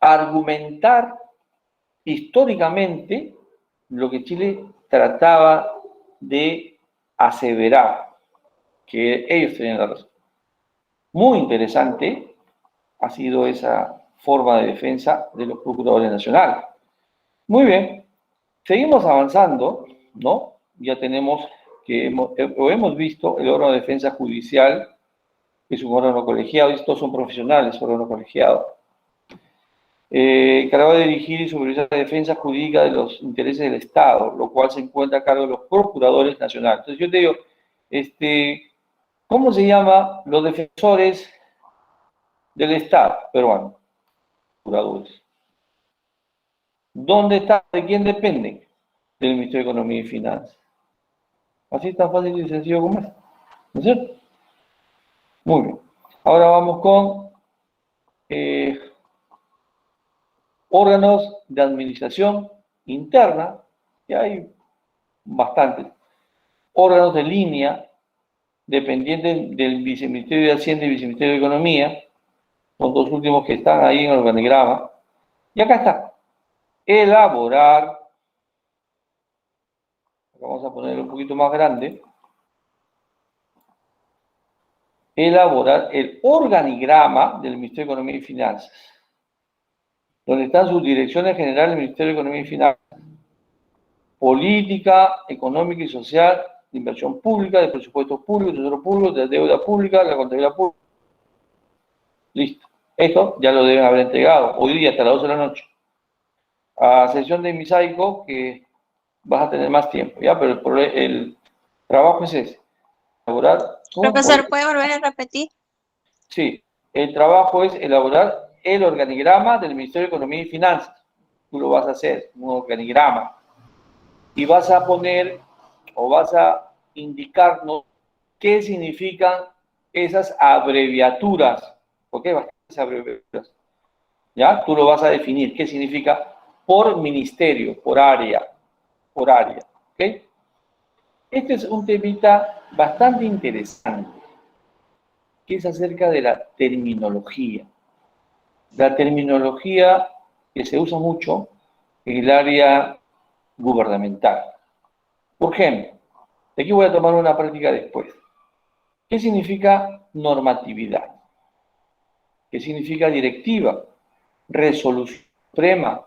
argumentar históricamente lo que Chile trataba de aseverar, que ellos tenían la razón. Muy interesante ha sido esa forma de defensa de los procuradores nacionales. Muy bien, seguimos avanzando, ¿no? Ya tenemos que hemos visto el órgano de defensa judicial, que es un órgano colegiado, y estos son profesionales, órgano colegiado. Encargado de dirigir y supervisar la defensa jurídica de los intereses del Estado, lo cual se encuentra a cargo de los procuradores nacionales. Entonces yo te digo, ¿cómo se llama los defensores del Estado peruano? Procuradores. ¿Dónde está? ¿De quién dependen? Del Ministerio de Economía y Finanzas. Así tan fácil y sencillo como es. ¿No es cierto? Muy bien. Ahora vamos con órganos de administración interna, que hay bastantes. Órganos de línea, dependientes del Viceministerio de Hacienda y Viceministerio de Economía, los dos últimos que están ahí en el organigrama. Y acá está. Elaborar, vamos a ponerlo un poquito más grande, elaborar el organigrama del Ministerio de Economía y Finanzas, donde están sus direcciones generales del Ministerio de Economía y Finanzas, política económica y social, de inversión pública, de presupuestos públicos, de tesoro público, de deuda pública, de la contabilidad pública. Listo. Esto ya lo deben haber entregado hoy día hasta las 12 de la noche. A sesión de Misaico, que vas a tener más tiempo, ¿ya? Pero el trabajo es ese. Elaborar. Profesor, ¿puede volver a repetir? Sí, el trabajo es elaborar el organigrama del Ministerio de Economía y Finanzas. Tú lo vas a hacer, un organigrama. Y vas a poner o vas a indicarnos qué significan esas abreviaturas. ¿Por qué bastantes abreviaturas? ¿Ya? Tú lo vas a definir. ¿Qué significa por ministerio, por área? ¿Ok? Este es un temita bastante interesante, que es acerca de la terminología. La terminología que se usa mucho en el área gubernamental. Por ejemplo, de aquí voy a tomar una práctica después. ¿Qué significa normatividad? ¿Qué significa directiva? Resolución suprema,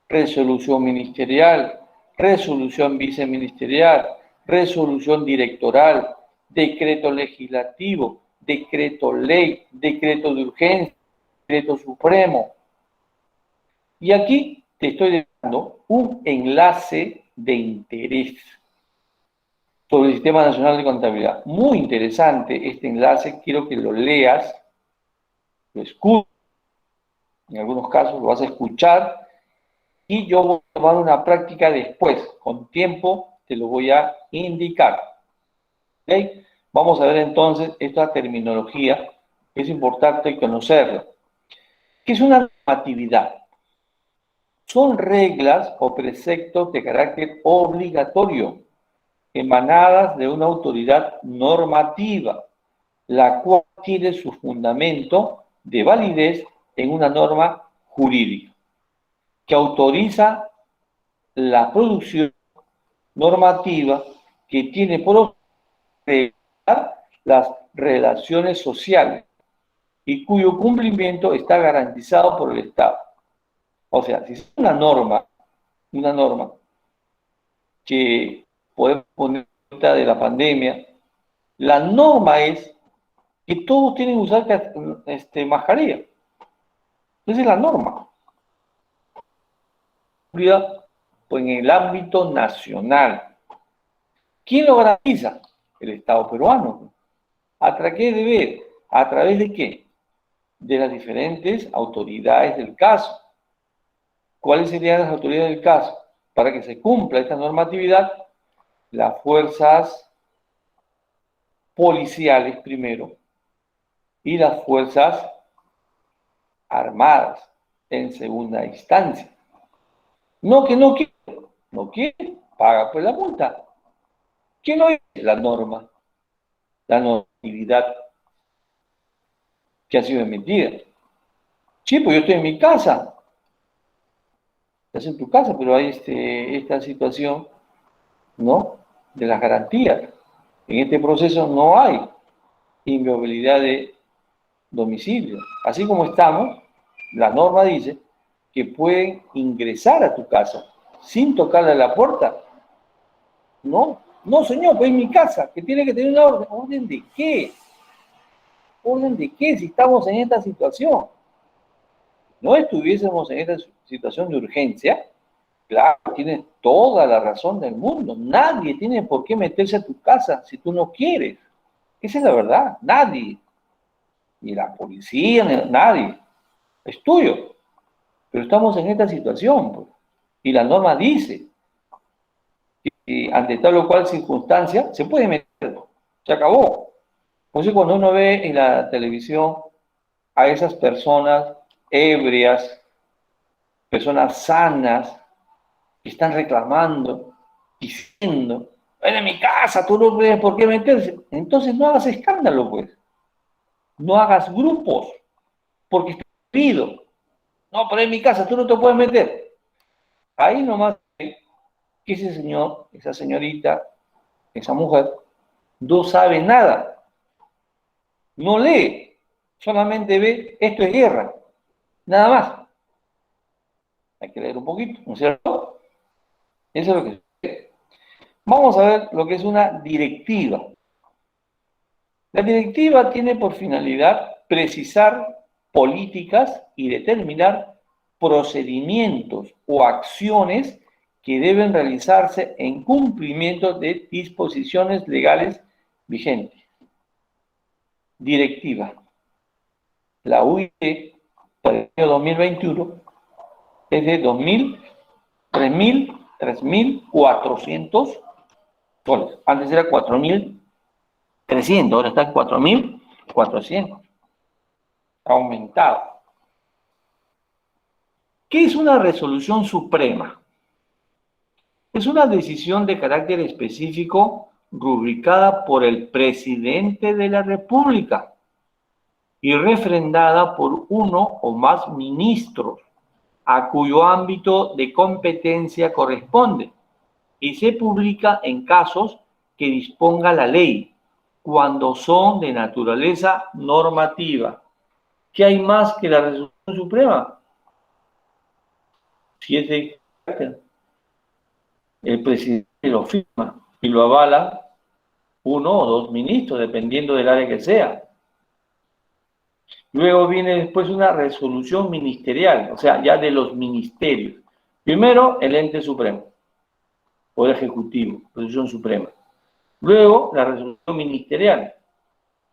resolución ministerial, resolución viceministerial, resolución directoral, decreto legislativo, decreto ley, decreto de urgencia, decreto supremo. Y aquí te estoy dando un enlace de interés sobre el Sistema Nacional de Contabilidad. Muy interesante este enlace, quiero que lo leas, lo escuches, en algunos casos lo vas a escuchar, y yo voy a tomar una práctica después, con tiempo te lo voy a indicar. ¿Okay? Vamos a ver entonces esta terminología, que es importante conocerla. ¿Qué es una normatividad? Son reglas o preceptos de carácter obligatorio, emanadas de una autoridad normativa, la cual tiene su fundamento de validez en una norma jurídica, que autoriza la producción normativa que tiene por objeto regular las relaciones sociales y cuyo cumplimiento está garantizado por el Estado. O sea, si es una norma que podemos poner en cuenta de la pandemia, la norma es que todos tienen que usar mascarilla. Esa es la norma. Pues en el ámbito nacional. ¿Quién lo garantiza? El Estado peruano. ¿A través de ver? ¿A través de qué? De las diferentes autoridades del caso. ¿Cuáles serían las autoridades del caso? Para que se cumpla esta normatividad, las fuerzas policiales primero y las fuerzas armadas en segunda instancia. No que no quiere, paga pues la multa. ¿Qué no es la norma? La normatividad que ha sido emitida. Sí, pues yo estoy en mi casa. Estás en tu casa, pero hay esta situación, ¿no? De las garantías. En este proceso no hay inviolabilidad de domicilio. Así como estamos, la norma dice que pueden ingresar a tu casa sin tocarle a la puerta. No, no señor, pues es mi casa, que tiene que tener una orden. ¿Orden de qué? ¿Orden de qué si estamos en esta situación? No estuviésemos en esta situación de urgencia, claro, tienes toda la razón del mundo. Nadie tiene por qué meterse a tu casa si tú no quieres. Esa es la verdad, nadie. Ni la policía, ni nadie. Es tuyo. Pero estamos en esta situación, pues. Y la norma dice que ante tal o cual circunstancia se puede meter. Se acabó. Por eso cuando uno ve en la televisión a esas personas ebrias, personas sanas, que están reclamando, diciendo, ven a mi casa, tú no tienes por qué meterse. Entonces no hagas escándalo, pues. No hagas grupos, porque está prohibido. No, pero en mi casa tú no te puedes meter. Ahí nomás que ese señor, esa señorita, esa mujer, no sabe nada. No lee, solamente ve, esto es guerra. Nada más. Hay que leer un poquito, ¿no es cierto? Eso es lo que sucede. Vamos a ver lo que es una directiva. La directiva tiene por finalidad precisar políticas y determinar procedimientos o acciones que deben realizarse en cumplimiento de disposiciones legales vigentes. Directiva. La UIT para el año 2021 es de 3.400 soles. Antes era 4.300, ahora está en 4.400. Ha aumentado. ¿Qué es una resolución suprema? Es una decisión de carácter específico rubricada por el presidente de la República y refrendada por uno o más ministros a cuyo ámbito de competencia corresponde, y se publica en casos que disponga la ley, cuando son de naturaleza normativa. ¿Qué hay más que la resolución suprema? Si es de carácter, el presidente lo firma y lo avala uno o dos ministros, dependiendo del área que sea. Luego viene después una resolución ministerial, o sea, ya de los ministerios. Primero, el ente supremo, Poder Ejecutivo, resolución suprema. Luego, la resolución ministerial,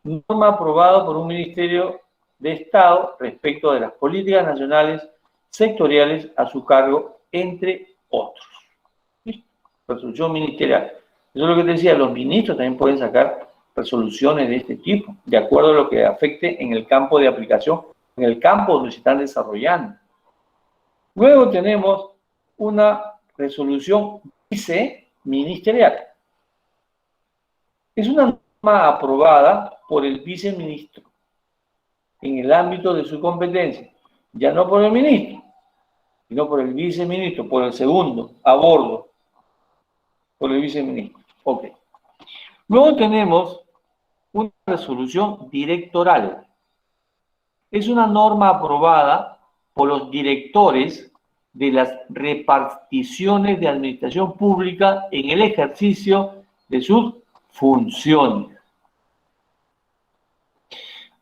norma aprobada por un ministerio de Estado respecto de las políticas nacionales sectoriales a su cargo, entre otros. Resolución ministerial. Eso es lo que te decía, los ministros también pueden sacar resoluciones de este tipo, de acuerdo a lo que afecte en el campo de aplicación, en el campo donde se están desarrollando. Luego tenemos una resolución viceministerial. Es una norma aprobada por el viceministro en el ámbito de su competencia, ya no por el ministro, sino por el viceministro, por el segundo, a bordo, por el viceministro. Ok. Luego tenemos una resolución directoral. Es una norma aprobada por los directores de las reparticiones de administración pública en el ejercicio de sus funciones.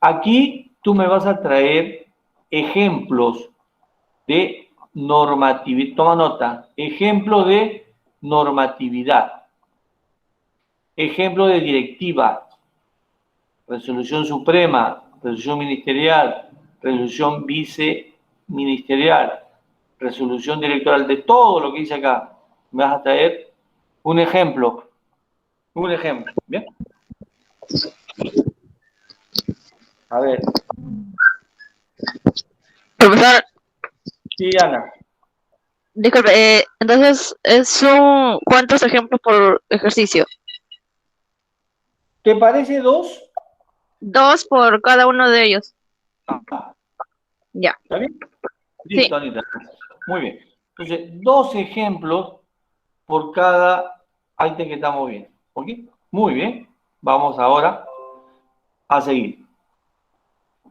Aquí tú me vas a traer ejemplos de normatividad. Toma nota. Ejemplo de normatividad. Ejemplo de directiva. Resolución suprema, resolución ministerial, resolución viceministerial, resolución directoral, de todo lo que dice acá. Me vas a traer un ejemplo. Un ejemplo. ¿Bien? A ver. Profesor, Sí, Ana. disculpe, entonces son ¿cuántos ejemplos por ejercicio? ¿Te parece dos? 2 por cada uno de ellos. Ah, Ya. ¿está bien? Listo, Anita. Muy bien. Entonces, 2 ejemplos por cada ítem que estamos viendo. ¿Ok? Muy bien. Vamos ahora a seguir.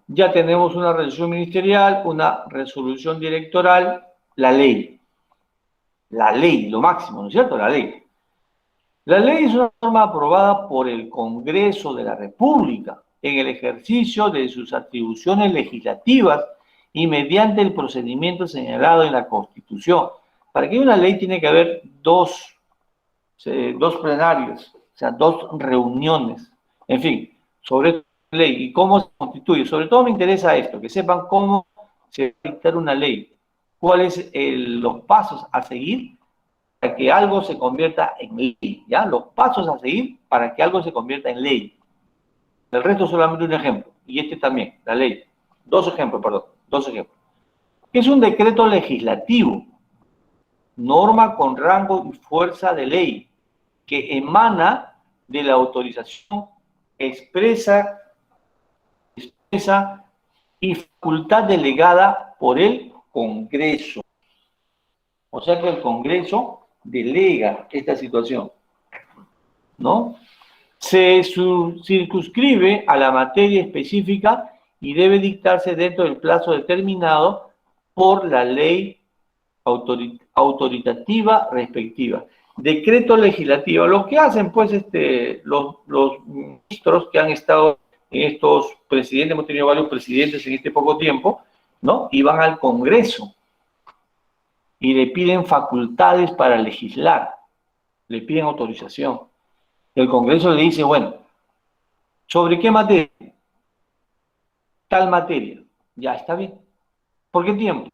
Ya tenemos una resolución ministerial, una resolución directoral, la ley. La ley, lo máximo, ¿no es cierto? La ley. La ley es una norma aprobada por el Congreso de la República en el ejercicio de sus atribuciones legislativas y mediante el procedimiento señalado en la Constitución. Para que haya una ley tiene que haber dos plenarios, o sea, 2 reuniones. En fin, sobre esta ley y cómo se constituye. Sobre todo me interesa esto, que sepan cómo se va a dictar una ley, cuáles los pasos a seguir para que algo se convierta en ley, ¿ya? Los pasos a seguir para que algo se convierta en ley. El resto solamente un ejemplo, y este también, la ley. 2 ejemplos, perdón, 2 ejemplos. Es un decreto legislativo, norma con rango y fuerza de ley, que emana de la autorización expresa y facultad delegada por el Congreso. O sea que el Congreso delega esta situación, ¿no? Se circunscribe a la materia específica y debe dictarse dentro del plazo determinado por la ley autoritativa respectiva. Decreto legislativo. Lo que hacen, pues, los ministros que han estado en estos presidentes, hemos tenido varios presidentes en este poco tiempo, ¿no? Y van al Congreso y le piden facultades para legislar, le piden autorización. El Congreso le dice, bueno, ¿sobre qué materia? Tal materia. Ya, está bien. ¿Por qué tiempo?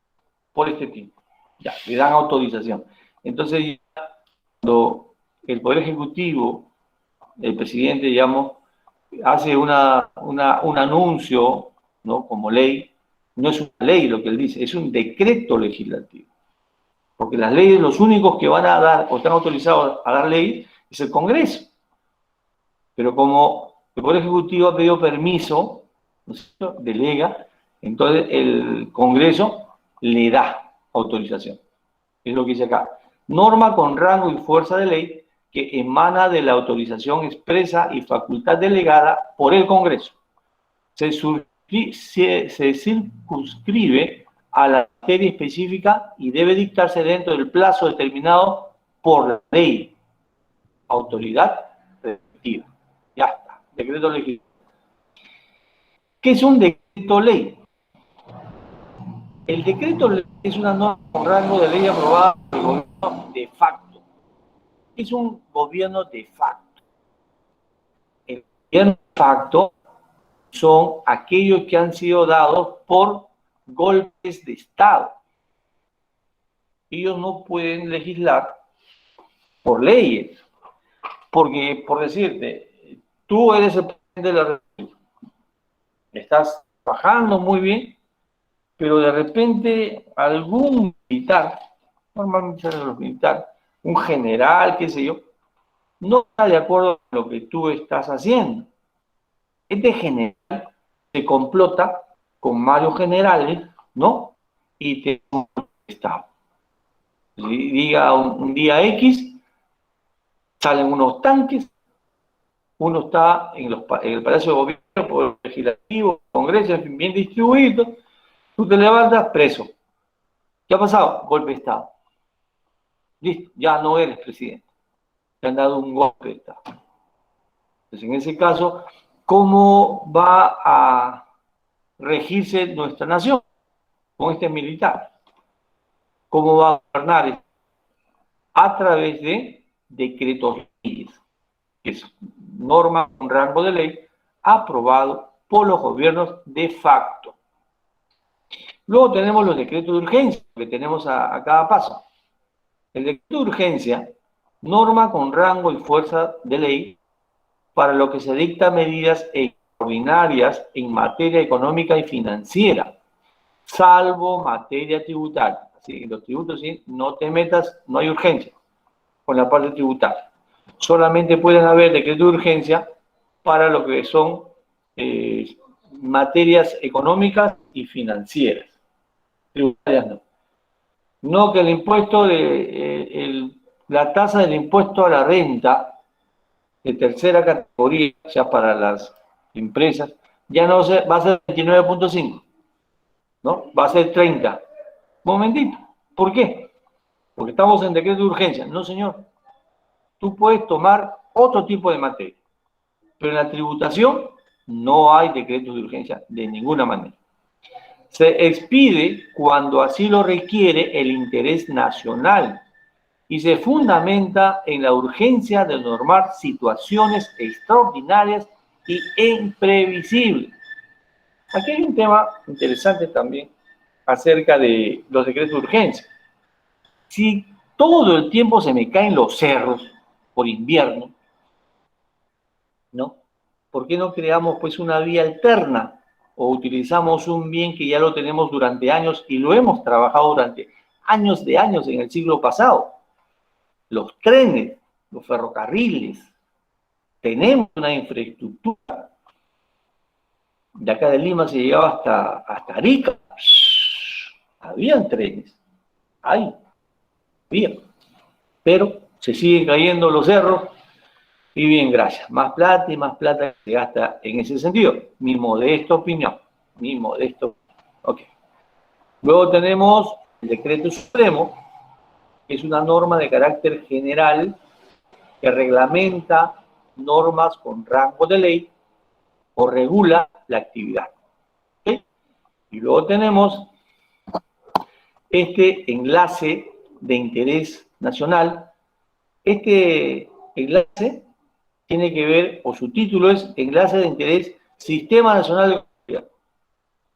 Por este tiempo. Ya, le dan autorización. Entonces, cuando el Poder Ejecutivo, el presidente, digamos, hace un anuncio, ¿no? Como ley, no es una ley lo que él dice, es un decreto legislativo. Porque las leyes, los únicos que van a dar o están autorizados a dar ley es el Congreso. Pero como el Poder Ejecutivo ha pedido permiso, ¿no es cierto?, delega, entonces el Congreso le da autorización. Es lo que dice acá. Norma con rango y fuerza de ley que emana de la autorización expresa y facultad delegada por el Congreso. Se circunscribe a la materia específica y debe dictarse dentro del plazo determinado por la ley. Autoridad respectiva. Ya está. Decreto legislativo. ¿Qué es un decreto ley? El decreto ley es una norma con rango de ley aprobada por el gobierno de facto. Es un gobierno de facto. El gobierno de facto son aquellos que han sido dados por golpes de Estado. Ellos no pueden legislar por leyes, porque, por decirte, tú eres el presidente de la República, estás trabajando muy bien, pero de repente algún militar, normalmente son los militares, un general, qué sé yo, no está de acuerdo con lo que tú estás haciendo. Este general se complota con varios generales, ¿no? Y te está. Diga un día X, salen unos tanques, uno está en el Palacio de Gobierno, Poder Legislativo, Congreso, en fin, bien distribuido, tú te levantas preso. ¿Qué ha pasado? Golpe de Estado. Listo, ya no eres presidente. Te han dado un golpe de Estado. Entonces, en ese caso, ¿cómo va a regirse nuestra nación con este militar? ¿Cómo va a gobernar? A través de decretos leyes, que es norma con rango de ley aprobado por los gobiernos de facto. Luego tenemos los decretos de urgencia que tenemos a cada paso. El decreto de urgencia, norma con rango y fuerza de ley para lo que se dicta medidas extraordinarias en materia económica y financiera, salvo materia tributaria. Así que los tributos, sí, no te metas, no hay urgencia con la parte tributaria. Solamente pueden haber decretos de urgencia para lo que son materias económicas y financieras. Tributarias no. No que el impuesto la tasa del impuesto a la renta de tercera categoría, o sea, para las empresas, ya no va a ser 29.5, ¿no? Va a ser 30. Momentito. ¿Por qué? Porque estamos en decreto de urgencia. No, señor. Tú puedes tomar otro tipo de materia, pero en la tributación no hay decretos de urgencia de ninguna manera. Se expide cuando así lo requiere el interés nacional y se fundamenta en la urgencia de normar situaciones extraordinarias y imprevisibles. Aquí hay un tema interesante también acerca de los decretos de urgencia. Si todo el tiempo se me caen los cerros por invierno, ¿no? ¿Por qué no creamos pues una vía alterna o utilizamos un bien que ya lo tenemos durante años y lo hemos trabajado durante años de años en el siglo pasado? Los trenes, los ferrocarriles, tenemos una infraestructura. De acá de Lima se llegaba hasta Arica. Habían trenes, había, pero se siguen cayendo los cerros y bien, gracias. Más plata y más plata se gasta en ese sentido. Mi modesta opinión. Ok. Luego tenemos el decreto supremo, que es una norma de carácter general que reglamenta normas con rango de ley o regula la actividad. ¿Okay? Y luego tenemos este enlace de interés nacional. Este enlace tiene que ver, o su título es Enlace de Interés Sistema Nacional de Seguridad.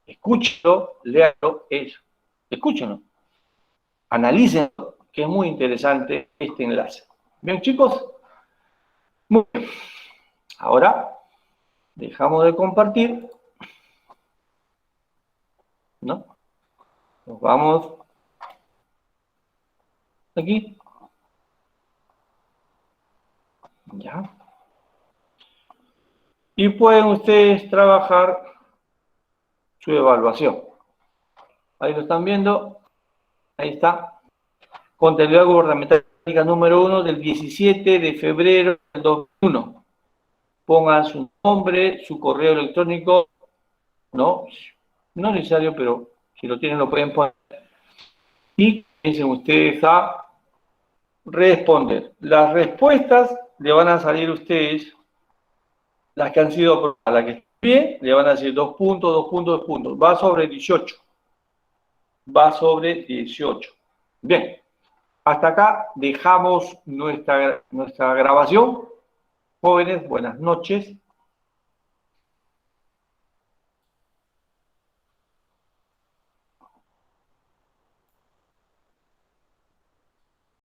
Escúchenlo, léanlo, escúchenlo, analícenlo, que es muy interesante este enlace. Bien, chicos, muy bien. Ahora dejamos de compartir, ¿no? Nos vamos aquí. Ya. y pueden ustedes trabajar su evaluación. Ahí lo están viendo. Ahí está. Contabilidad gubernamental número 1 del 17 de febrero del 2001. Pongan su nombre, su correo electrónico. No necesario, pero si lo tienen lo pueden poner. Y piensen ustedes a responder. Las respuestas le van a salir a ustedes, las que han sido aprobadas. A la que esté bien, le van a decir 2 puntos, 2 puntos, 2 puntos. Va sobre 18. Va sobre 18. Bien. Hasta acá dejamos nuestra grabación. Jóvenes, buenas noches.